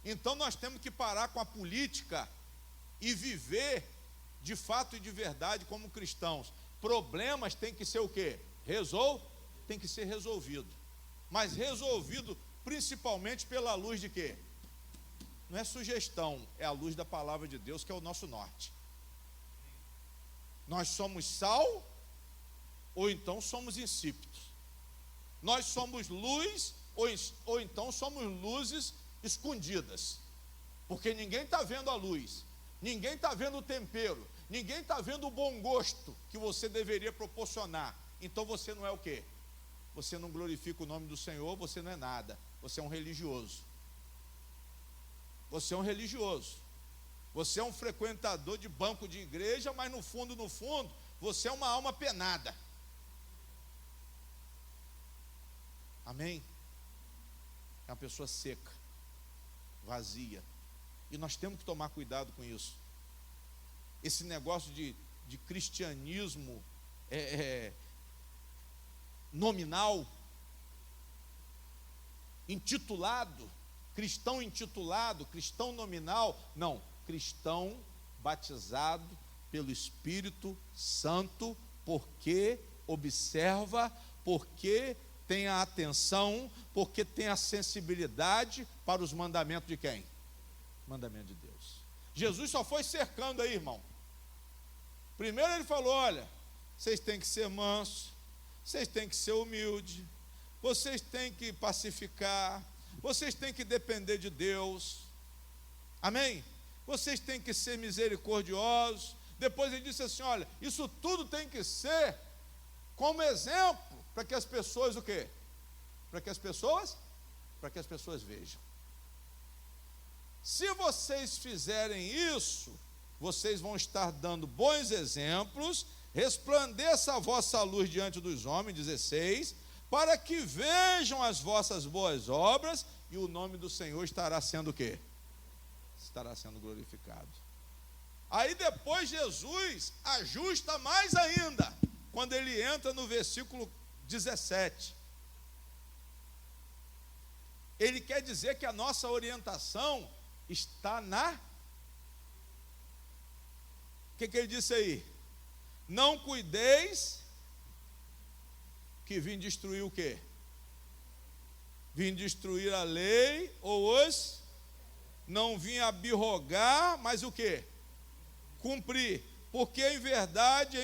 Então nós temos que parar com a política e viver de fato e de verdade como cristãos. Problemas têm que ser o quê? Tem que ser resolvido. Mas resolvido principalmente pela luz de quê? Não é sugestão, é a luz da palavra de Deus que é o nosso norte. Nós somos sal ou então somos insípidos. Nós somos luz ou então somos luzes escondidas. Porque ninguém está vendo a luz, ninguém está vendo o tempero, ninguém está vendo o bom gosto que você deveria proporcionar. Então você não é o quê? Você não glorifica o nome do Senhor, você não é nada. Você é um religioso. Você é um religioso. Você é um frequentador de banco de igreja, mas no fundo, você é uma alma penada. Amém? É uma pessoa seca, vazia. E nós temos que tomar cuidado com isso. Esse negócio de cristianismo nominal, intitulado, cristão nominal, não, cristão batizado pelo Espírito Santo, porque observa, porque tem a atenção, porque tem a sensibilidade para os mandamentos de quem? Mandamento de Deus. Jesus só foi cercando aí, irmão. Primeiro ele falou: olha, vocês têm que ser mansos, vocês têm que ser humildes, vocês têm que pacificar, vocês têm que depender de Deus. Amém? Vocês têm que ser misericordiosos. Depois ele disse assim: olha, isso tudo tem que ser como exemplo para que as pessoas o quê? Para que as pessoas vejam. Se vocês fizerem isso, vocês vão estar dando bons exemplos, resplandeça a vossa luz diante dos homens, 16, para que vejam as vossas boas obras, e o nome do Senhor estará sendo o quê? Estará sendo glorificado. Aí depois Jesus ajusta mais ainda, quando ele entra no versículo 17. Ele quer dizer que a nossa orientação está na... O que ele disse aí? Não cuideis, que vim destruir o quê? Vim destruir a lei, ou os... Não vim abirrogar, mas o quê? Cumprir. Porque em verdade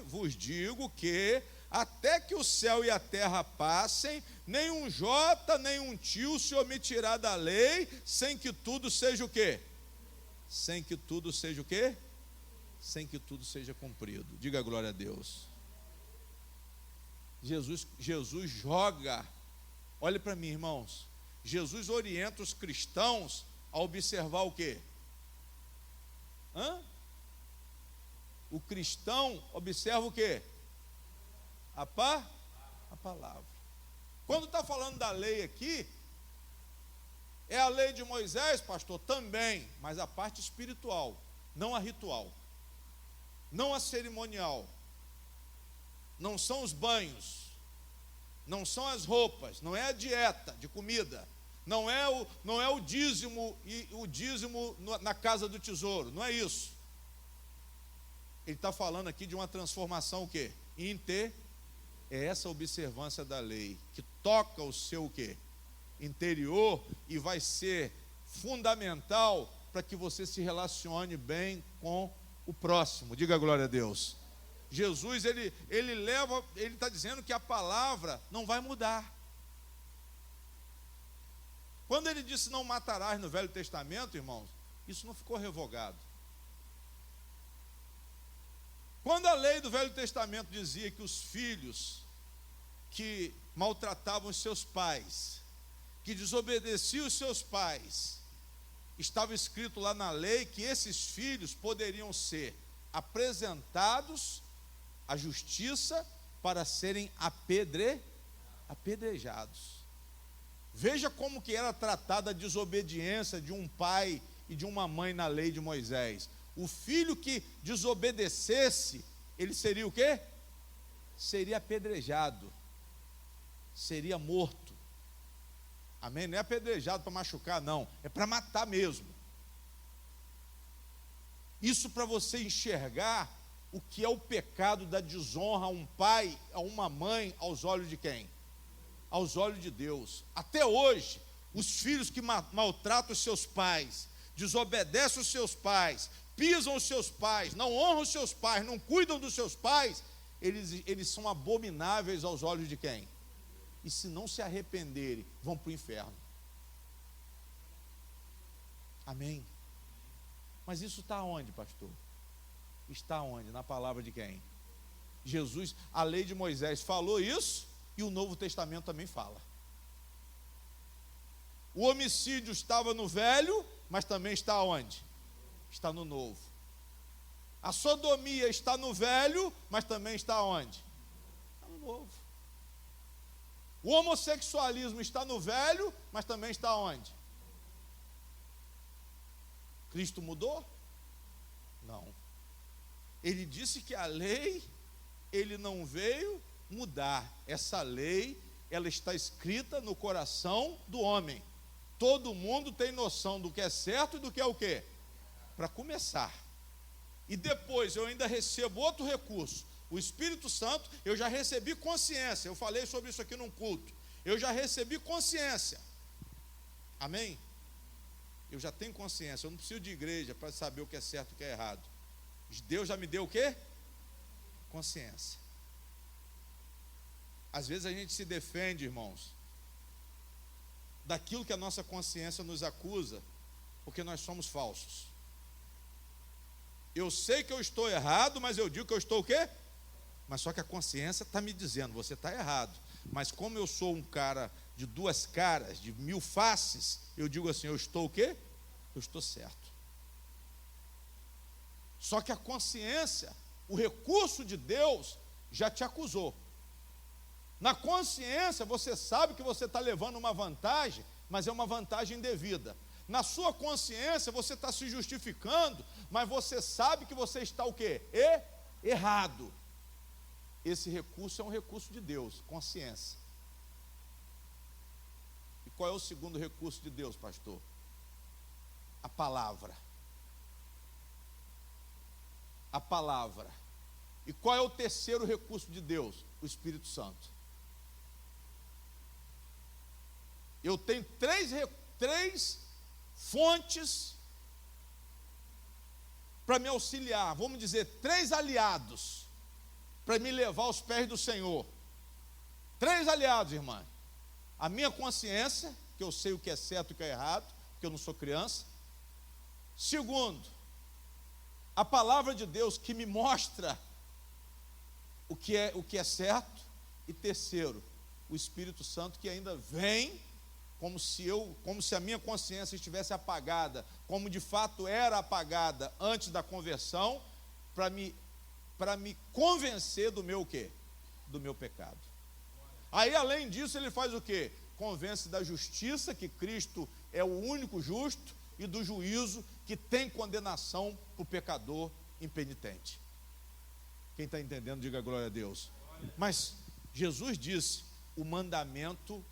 vos digo que até que o céu e a terra passem, nem um jota, nem um tio se omitirá da lei, sem que tudo seja o quê? Sem que tudo seja o quê? Sem que tudo seja cumprido. Diga glória a Deus. Jesus joga, olhe para mim, irmãos, Jesus orienta os cristãos a observar o quê? O cristão observa o quê? A palavra. Quando está falando da lei aqui, é a lei de Moisés, pastor, também, mas a parte espiritual, não a ritual, não a cerimonial, não são os banhos, não são as roupas, não é a dieta de comida, não é o dízimo e o dízimo na casa do tesouro, não é isso. Ele está falando aqui de uma transformação o quê? É essa observância da lei que toca o seu o quê? Interior e vai ser fundamental para que você se relacione bem com o próximo. Diga glória a Deus. Jesus, ele está dizendo que a palavra não vai mudar. Quando ele disse não matarás no Velho Testamento, irmãos, isso não ficou revogado. Quando a lei do Velho Testamento dizia que os filhos que maltratavam os seus pais, que desobedeciam os seus pais, estava escrito lá na lei que esses filhos poderiam ser apresentados à justiça para serem apedrejados. Veja como que era tratada a desobediência de um pai e de uma mãe na lei de Moisés. O filho que desobedecesse, ele seria o quê? Seria apedrejado, seria morto. Amém? Não é apedrejado para machucar, não, é para matar mesmo. Isso para você enxergar o que é o pecado da desonra a um pai, a uma mãe, aos olhos de quem? Aos olhos de Deus. Até hoje, os filhos que maltratam os seus pais, desobedecem os seus pais, pisam os seus pais, não honram os seus pais, não cuidam dos seus pais, eles são abomináveis aos olhos de quem? E se não se arrependerem, vão para o inferno. Amém? Mas isso está onde, pastor? Está onde? Na palavra de quem? Jesus, a lei de Moisés falou isso, e o Novo Testamento também fala. O homicídio estava no Velho, mas também está onde? Está no Novo. A sodomia está no Velho, mas também está onde? Está no Novo. O homossexualismo está no Velho, mas também está onde? Cristo mudou? Não. Ele disse que a lei, ele não veio mudar. Essa lei, ela está escrita no coração do homem. Todo mundo tem noção do que é certo e do que é o quê? Para começar. E depois eu ainda recebo outro recurso. O Espírito Santo, eu já recebi consciência. Eu falei sobre isso aqui num culto. Eu já recebi consciência. Amém? Eu já tenho consciência. Eu não preciso de igreja para saber o que é certo e o que é errado. Deus já me deu o quê? Consciência. Às vezes a gente se defende, irmãos, daquilo que a nossa consciência nos acusa, porque nós somos falsos. Eu sei que eu estou errado, mas eu digo que eu estou o quê? Mas só que a consciência está me dizendo, você está errado. Mas como eu sou um cara de duas caras, de mil faces, eu digo assim, eu estou o quê? Eu estou certo. Só que a consciência, o recurso de Deus, já te acusou. Na consciência, você sabe que você está levando uma vantagem, mas é uma vantagem indevida. Na sua consciência, você está se justificando, mas você sabe que você está o quê? Errado. Esse recurso é um recurso de Deus, consciência. E qual é o segundo recurso de Deus, pastor? A palavra. A palavra. E qual é o terceiro recurso de Deus? O Espírito Santo. Eu tenho três fontes para me auxiliar, vamos dizer, 3 aliados para me levar aos pés do Senhor. 3 aliados, irmã. A minha consciência, que eu sei o que é certo e o que é errado, porque eu não sou criança. Segundo, a palavra de Deus que me mostra o que é certo. E terceiro, o Espírito Santo que ainda vem como se a minha consciência estivesse apagada, como de fato era apagada antes da conversão, para me convencer do meu quê? Do meu pecado. Aí, além disso, ele faz o quê? Convence da justiça, que Cristo é o único justo, e do juízo, que tem condenação para o pecador impenitente. Quem está entendendo, diga glória a Deus. Mas Jesus disse, o mandamento,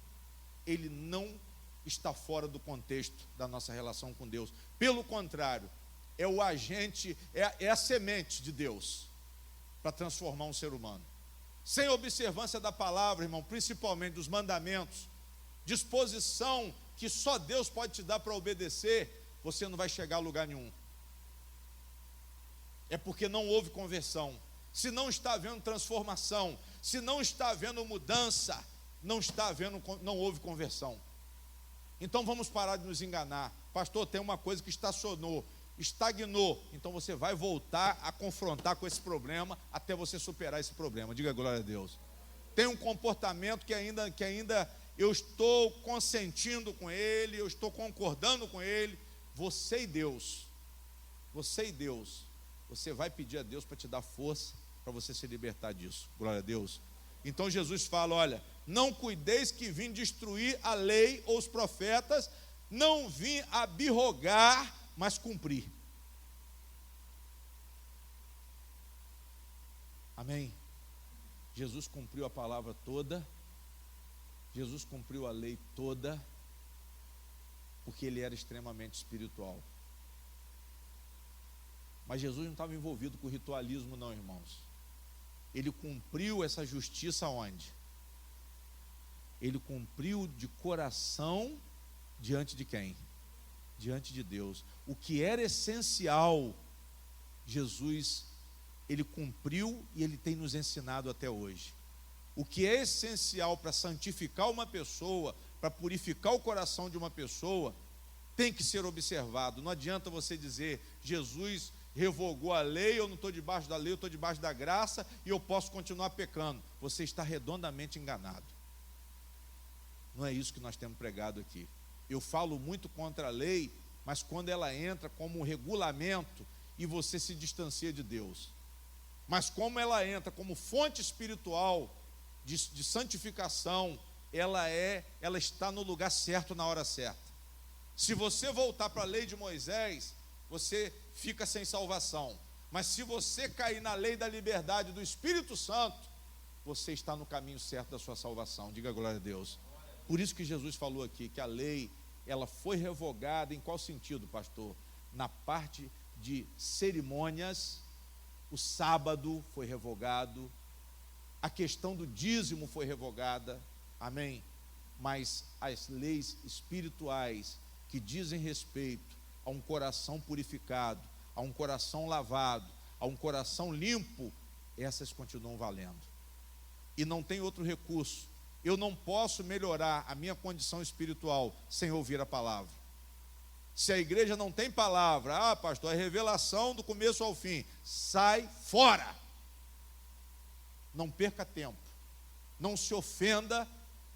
ele não está fora do contexto da nossa relação com Deus. Pelo contrário, é o agente, é a semente de Deus para transformar um ser humano. Sem observância da palavra, irmão, principalmente dos mandamentos, disposição que só Deus pode te dar para obedecer, você não vai chegar a lugar nenhum. É porque não houve conversão. Se não está havendo transformação, se não está havendo mudança, não houve conversão. Então vamos parar de nos enganar. Pastor, tem uma coisa que estagnou. Então você vai voltar a confrontar com esse problema até você superar esse problema. Diga glória a Deus. Tem um comportamento que ainda eu estou consentindo com ele, eu estou concordando com ele. Você e Deus, você vai pedir a Deus para te dar força para você se libertar disso. Glória a Deus. Então Jesus fala, olha, não cuideis que vim destruir a lei ou os profetas, não vim abrogar, mas cumprir. Amém? Jesus cumpriu a palavra toda, Jesus cumpriu a lei toda, porque ele era extremamente espiritual. Mas Jesus não estava envolvido com ritualismo não, irmãos. Ele cumpriu essa justiça onde? Ele cumpriu de coração diante de quem? Diante de Deus. O que era essencial, Jesus, ele cumpriu e ele tem nos ensinado até hoje. O que é essencial para santificar uma pessoa, para purificar o coração de uma pessoa, tem que ser observado. Não adianta você dizer, Jesus revogou a lei, eu não estou debaixo da lei, eu estou debaixo da graça e eu posso continuar pecando. Você está redondamente enganado. Não é isso que nós temos pregado aqui. Eu falo muito contra a lei, mas quando ela entra como um regulamento e você se distancia de Deus. Mas como ela entra como fonte espiritual de santificação, ela está no lugar certo na hora certa. Se você voltar para a lei de Moisés, você fica sem salvação. Mas se você cair na lei da liberdade do Espírito Santo, você está no caminho certo da sua salvação. Diga glória a Deus. Por isso que Jesus falou aqui que a lei, ela foi revogada em qual sentido, pastor? Na parte de cerimônias, o sábado foi revogado, a questão do dízimo foi revogada, amém? Mas as leis espirituais que dizem respeito a um coração purificado, a um coração lavado, a um coração limpo, essas continuam valendo. E não tem outro recurso. Eu não posso melhorar a minha condição espiritual sem ouvir a palavra. Se a igreja não tem palavra, pastor, é revelação do começo ao fim, sai fora. Não perca tempo. Não se ofenda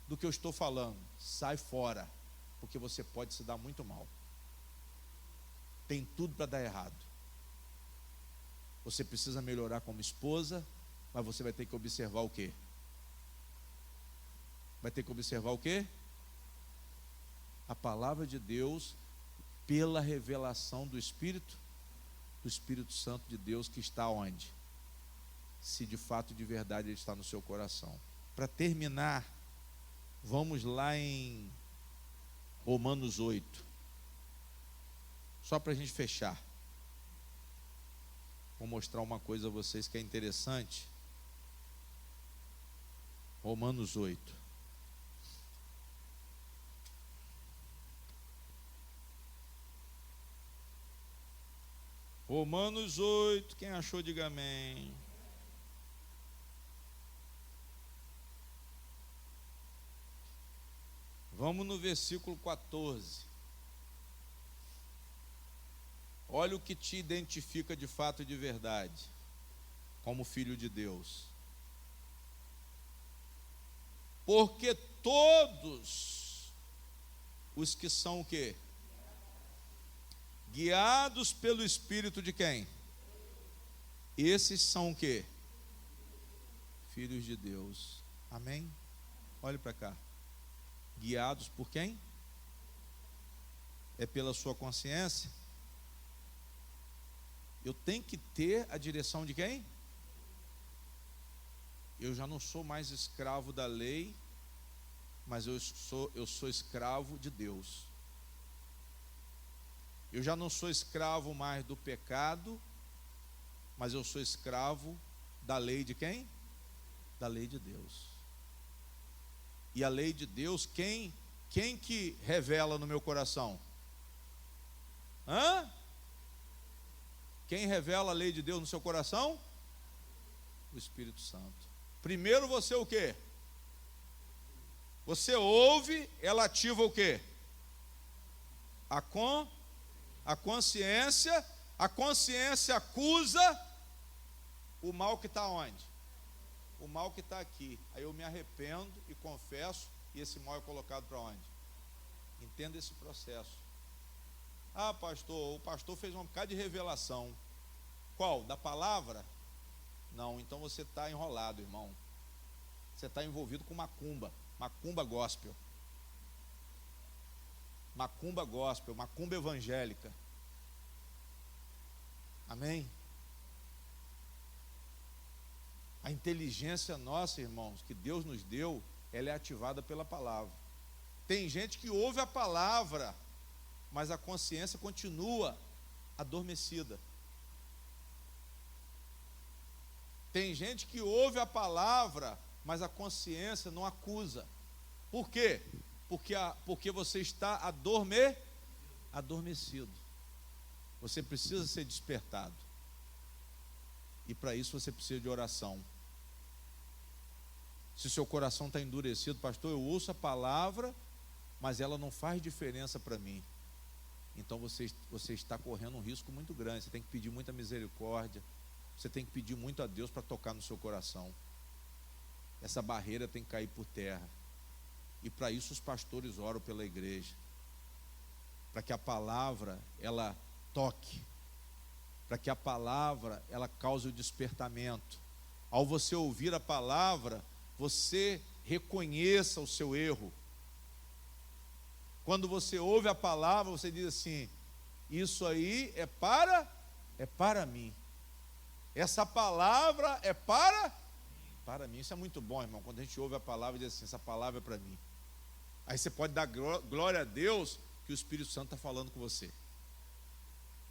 do que eu estou falando. Sai fora, porque você pode se dar muito mal. Tem tudo para dar errado. Você precisa melhorar como esposa, mas você vai ter que observar o quê? Vai ter que observar o quê? A palavra de Deus, pela revelação do Espírito Santo de Deus, que está onde? Se de fato, de verdade, ele está no seu coração. Para terminar, vamos lá em Romanos 8. Só para a gente fechar. Vou mostrar uma coisa a vocês que é interessante. Romanos 8. Romanos 8, quem achou, diga amém. Vamos no versículo 14. Olha o que te identifica de fato e de verdade, como filho de Deus. Porque todos os que são o quê? Guiados pelo Espírito de quem? Esses são o quê? Filhos de Deus. Amém? Olhe para cá. Guiados por quem? É pela sua consciência? Eu tenho que ter a direção de quem? Eu já não sou mais escravo da lei, mas eu sou escravo de Deus. Eu já não sou escravo mais do pecado, mas eu sou escravo da lei de quem? Da lei de Deus. E a lei de Deus, quem que revela no meu coração? Hã? Quem revela a lei de Deus no seu coração? O Espírito Santo. Primeiro você o quê? Você ouve, ela ativa o quê? A consciência. A consciência acusa o mal que está onde? O mal que está aqui. Aí eu me arrependo e confesso, e esse mal é colocado para onde? Entenda esse processo. Ah, pastor, o pastor fez um bocado de revelação. Qual? Da palavra? Não, então você está enrolado, irmão. Você está envolvido com macumba gospel. Macumba gospel, macumba evangélica. Amém? A inteligência nossa, irmãos, que Deus nos deu, ela é ativada pela palavra. Tem gente que ouve a palavra, mas a consciência continua adormecida. Tem gente que ouve a palavra, mas a consciência não acusa. Por quê? Porque você está adormecido. Você precisa ser despertado. E para isso você precisa de oração. Se o seu coração está endurecido, pastor, eu ouço a palavra, mas ela não faz diferença para mim. Então você está correndo um risco muito grande. Você tem que pedir muita misericórdia. Você tem que pedir muito a Deus para tocar no seu coração. Essa barreira tem que cair por terra. E para isso os pastores oram pela igreja. Para que a palavra, ela toque. Para que a palavra, ela cause o despertamento. Ao você ouvir a palavra, você reconheça o seu erro. Quando você ouve a palavra, você diz assim: isso aí é para mim. Essa palavra é para mim. Isso é muito bom, irmão. Quando a gente ouve a palavra e diz assim: essa palavra é para mim. Aí você pode dar glória a Deus que o Espírito Santo está falando com você.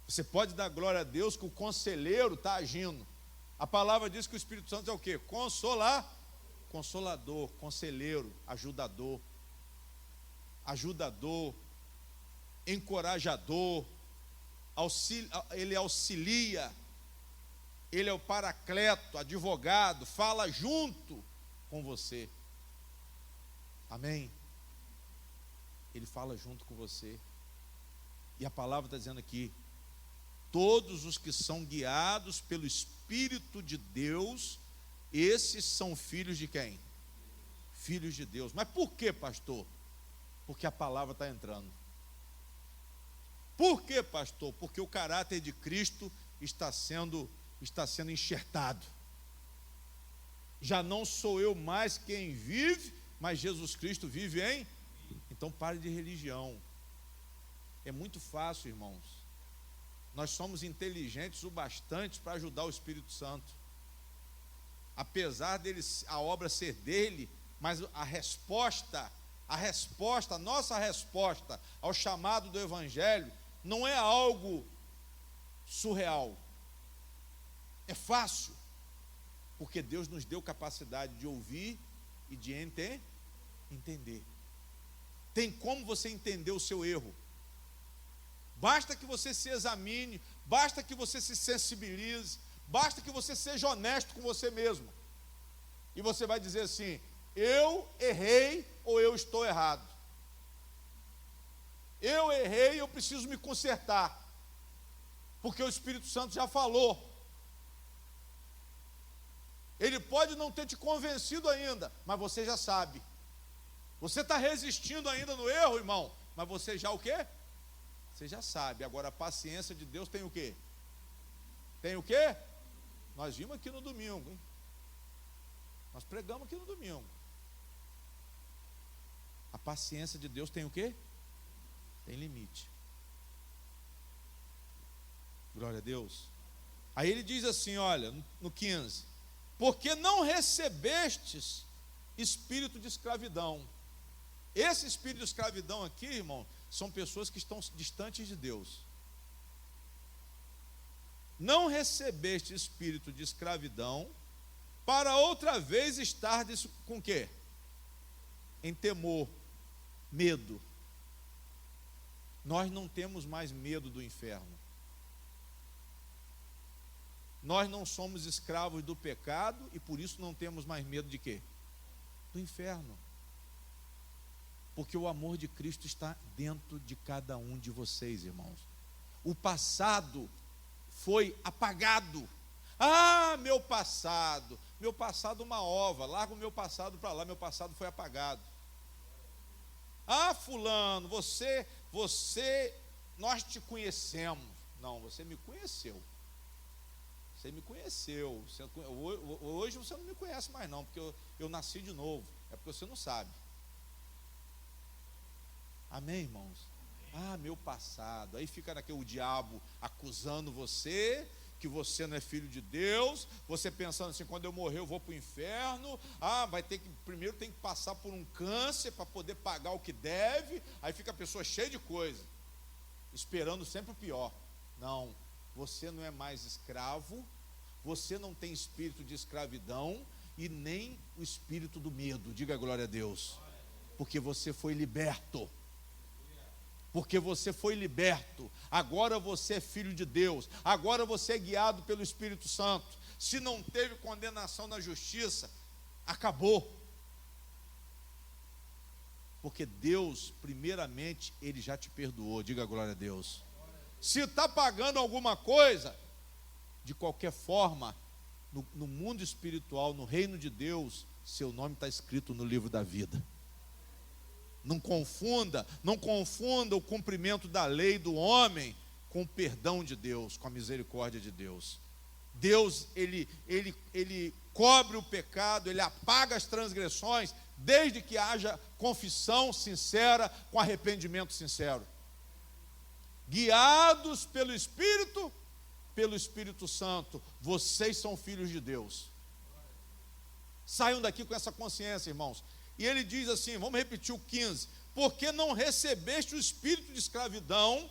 Você pode dar glória a Deus que o conselheiro está agindo. A palavra diz que o Espírito Santo é o quê? Consolador, conselheiro, ajudador, encorajador, ele auxilia, ele é o paracleto, advogado, fala junto com você. Amém? Ele fala junto com você. E a palavra está dizendo aqui: todos os que são guiados pelo Espírito de Deus, esses são filhos de quem? filhos de Deus. Mas por quê, pastor? Porque a palavra está entrando. Por quê, pastor? Porque o caráter de Cristo está sendo enxertado. Já não sou eu mais quem vive, mas Jesus Cristo vive em. Então pare de religião. É muito fácil, irmãos. Nós somos inteligentes o bastante para ajudar o Espírito Santo. Apesar dele, a obra ser dele, mas a nossa resposta ao chamado do Evangelho não é algo surreal. É fácil, porque Deus nos deu capacidade de ouvir e de entender. Tem como você entender o seu erro. Basta que você se examine, basta que você se sensibilize, basta que você seja honesto com você mesmo. E você vai dizer assim: eu errei ou eu estou errado. Eu errei, eu preciso me consertar. Porque o Espírito Santo já falou. Ele pode não ter te convencido ainda, mas você já sabe. Você está resistindo ainda no erro, irmão, mas você já o quê? Você já sabe. Agora a paciência de Deus tem o quê? Tem o quê? Nós vimos aqui no domingo, hein? Nós pregamos aqui no domingo. A paciência de Deus tem o quê? Tem limite. Glória a Deus. Aí ele diz assim, olha, no 15: porque não recebestes espírito de escravidão. Esse espírito de escravidão aqui, irmão, são pessoas que estão distantes de Deus. Não recebeste espírito de escravidão, para outra vez estardes com o quê? Em temor, medo. Nós não temos mais medo do inferno. Nós não somos escravos do pecado e por isso não temos mais medo de quê? Do inferno. Porque o amor de Cristo está dentro de cada um de vocês, irmãos. O passado foi apagado. Ah, meu passado uma ova, larga o meu passado para lá, meu passado foi apagado. Ah, fulano, nós te conhecemos. Não, você me conheceu. Você me conheceu. Hoje você não me conhece mais não, porque eu nasci de novo. É porque você não sabe. Amém, irmãos? Ah, meu passado. Aí fica o diabo acusando você, que você não é filho de Deus. Você pensando assim, quando eu morrer eu vou para o inferno. Ah, primeiro tem que passar por um câncer para poder pagar o que deve. Aí fica a pessoa cheia de coisa, esperando sempre o pior. Não, você não é mais escravo, você não tem espírito de escravidão e nem o espírito do medo. Diga glória a Deus. Porque você foi liberto. Porque você foi liberto. Agora você é filho de Deus. Agora você é guiado pelo Espírito Santo. Se não teve condenação na justiça, acabou. Porque Deus, primeiramente, Ele já te perdoou. Diga glória a Deus. Se está pagando alguma coisa, de qualquer forma, no mundo espiritual, no reino de Deus, seu nome está escrito no livro da vida. Não confunda o cumprimento da lei do homem com o perdão de Deus, com a misericórdia de Deus. Deus, ele cobre o pecado, Ele apaga as transgressões, desde que haja confissão sincera, com arrependimento sincero. Guiados pelo Espírito Santo, vocês são filhos de Deus. Saiam daqui com essa consciência, irmãos. E ele diz assim, vamos repetir o 15: porque não recebeste o espírito de escravidão,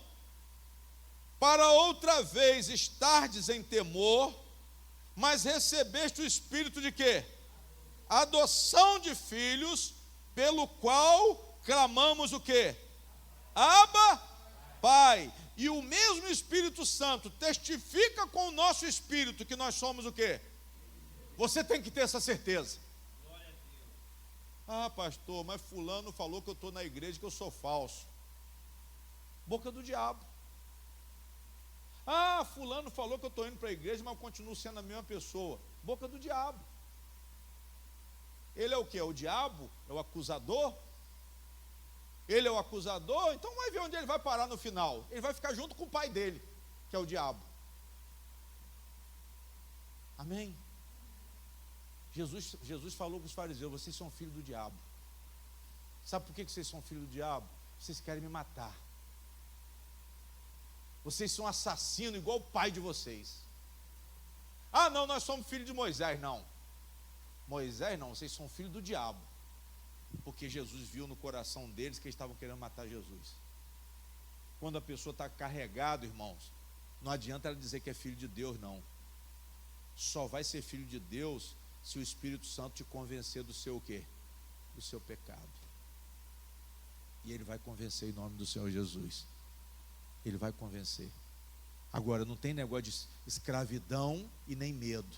para outra vez estardes em temor, mas recebeste o espírito de quê? Adoção de filhos, pelo qual clamamos o quê? Abba, Pai. E o mesmo Espírito Santo testifica com o nosso espírito que nós somos o quê? Você tem que ter essa certeza. Ah, pastor, mas fulano falou que eu estou na igreja, que eu sou falso. Boca do diabo. Ah, fulano falou que eu estou indo para a igreja, mas eu continuo sendo a mesma pessoa. Boca do diabo. Ele é o que? É o diabo? É o acusador? Ele é o acusador? Então vai ver onde ele vai parar no final. Ele vai ficar junto com o pai dele, que é o diabo. Amém? Jesus falou para os fariseus: vocês são filhos do diabo. Sabe por que vocês são filhos do diabo? Vocês querem me matar. Vocês são assassinos igual o pai de vocês. Ah, não, nós somos filhos de Moisés. Não, Moisés não, vocês são filhos do diabo. Porque Jesus viu no coração deles que eles estavam querendo matar Jesus. Quando a pessoa está carregada, irmãos, não adianta ela dizer que é filho de Deus, não. Só vai ser filho de Deus se o Espírito Santo te convencer do seu o quê? Do seu pecado. E ele vai convencer em nome do Senhor Jesus. Ele vai convencer. Agora, não tem negócio de escravidão e nem medo.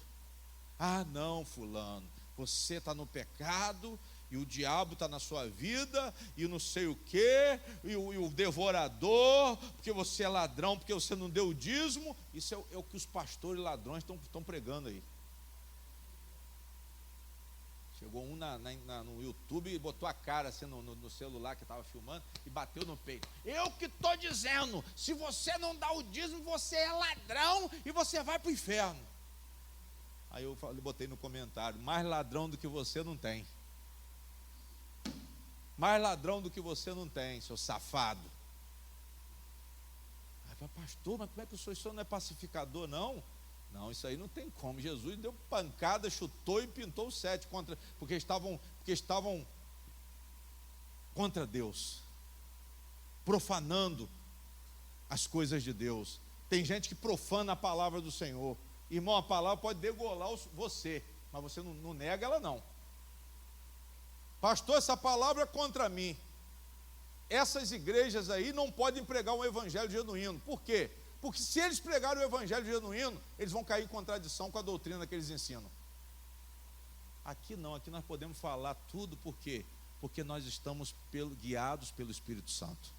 Ah, não, fulano, você está no pecado e o diabo está na sua vida e não sei o quê, e o devorador, porque você é ladrão, porque você não deu o dízimo. Isso é o que os pastores ladrões estão pregando aí. Chegou um no YouTube e botou a cara assim no celular que estava filmando e bateu no peito. Eu que estou dizendo, se você não dá o dízimo, você é ladrão e você vai para o inferno. Aí eu botei no comentário: mais ladrão do que você não tem. Mais ladrão do que você não tem, seu safado. Aí, pastor, mas como é que o senhor não é pacificador, não? Não, isso aí não tem como. Jesus deu pancada, chutou e pintou os 7 porque estavam contra Deus, profanando as coisas de Deus. Tem gente que profana a palavra do Senhor. Irmão, a palavra pode degolar você, mas você não nega ela, não. Pastor, essa palavra é contra mim. Essas igrejas aí não podem pregar um evangelho genuíno. Por quê? Porque se eles pregarem o evangelho genuíno, eles vão cair em contradição com a doutrina que eles ensinam. Aqui não, aqui nós podemos falar tudo. Por quê? Porque nós estamos guiados pelo Espírito Santo.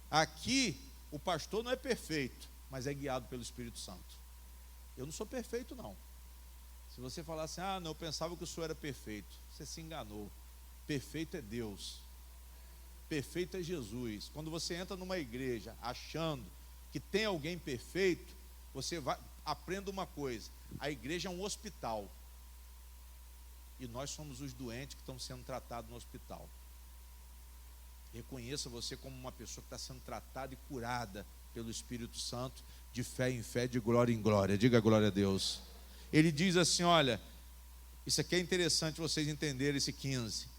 Aqui o pastor não é perfeito, mas é guiado pelo Espírito Santo. Eu não sou perfeito, não. Se você falar assim: ah, não, eu pensava que o senhor era perfeito, você se enganou. Perfeito é Deus, perfeito é Jesus. Quando você entra numa igreja achando que tem alguém perfeito, você aprenda uma coisa: a igreja é um hospital, e nós somos os doentes que estão sendo tratados no hospital. Reconheça você como uma pessoa que está sendo tratada e curada pelo Espírito Santo, de fé em fé, de glória em glória. Diga glória a Deus. Ele diz assim, olha, isso aqui é interessante vocês entenderem, esse 15.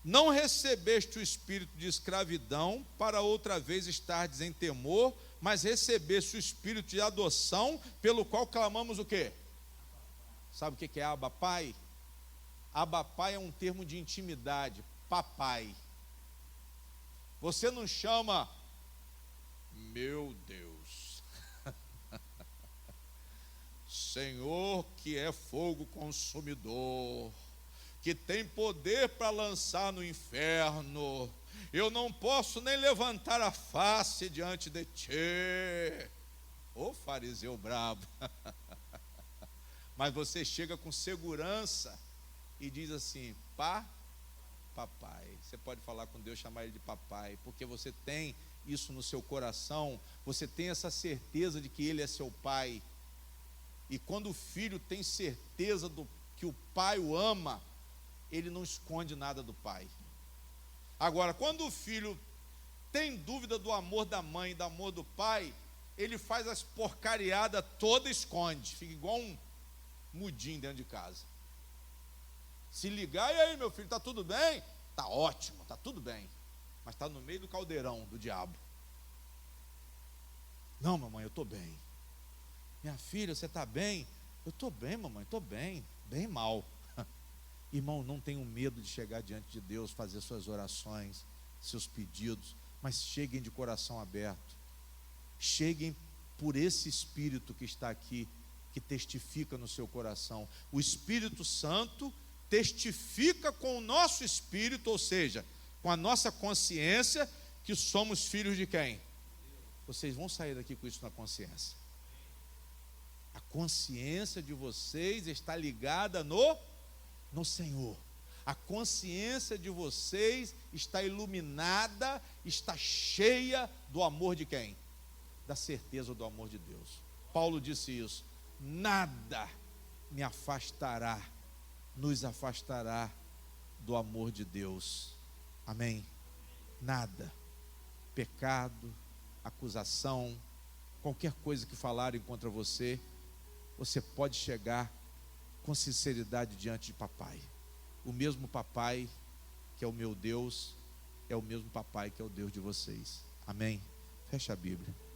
Não recebeste o espírito de escravidão para outra vez estardes em temor, mas recebeste o espírito de adoção, pelo qual clamamos o quê? Sabe o que é Abba Pai? Abba Pai é um termo de intimidade, papai. Você não chama meu Deus, Senhor que é fogo consumidor, que tem poder para lançar no inferno, eu não posso nem levantar a face diante de ti. Ô fariseu brabo. Mas você chega com segurança e diz assim: papai. Você pode falar com Deus, chamar ele de papai, porque você tem isso no seu coração, você tem essa certeza de que ele é seu pai. E quando o filho tem certeza que o pai o ama, ele não esconde nada do pai. Agora, quando o filho tem dúvida do amor da mãe e do amor do pai, ele faz as porcariadas toda e esconde, fica igual um mudinho dentro de casa. Se ligar: e aí, meu filho, está tudo bem? Está ótimo, está tudo bem, mas está no meio do caldeirão do diabo. Não, mamãe, eu estou bem. Minha filha, você está bem? Eu estou bem, mamãe, estou bem, bem mal. Irmão, não tenham medo de chegar diante de Deus, fazer suas orações, seus pedidos, mas cheguem de coração aberto. Cheguem por esse Espírito que está aqui, que testifica no seu coração. O Espírito Santo testifica com o nosso espírito, ou seja, com a nossa consciência, que somos filhos de quem? Vocês vão sair daqui com isso na consciência. A consciência de vocês está ligada no no Senhor. A consciência de vocês está iluminada, está cheia do amor de quem? Da certeza do amor de Deus. Paulo disse isso: nada me afastará, nos afastará do amor de Deus. Amém? Nada. Pecado, acusação, qualquer coisa que falarem contra você, você pode chegar com sinceridade diante de papai. O mesmo papai que é o meu Deus, é o mesmo papai que é o Deus de vocês. Amém? Fecha a Bíblia.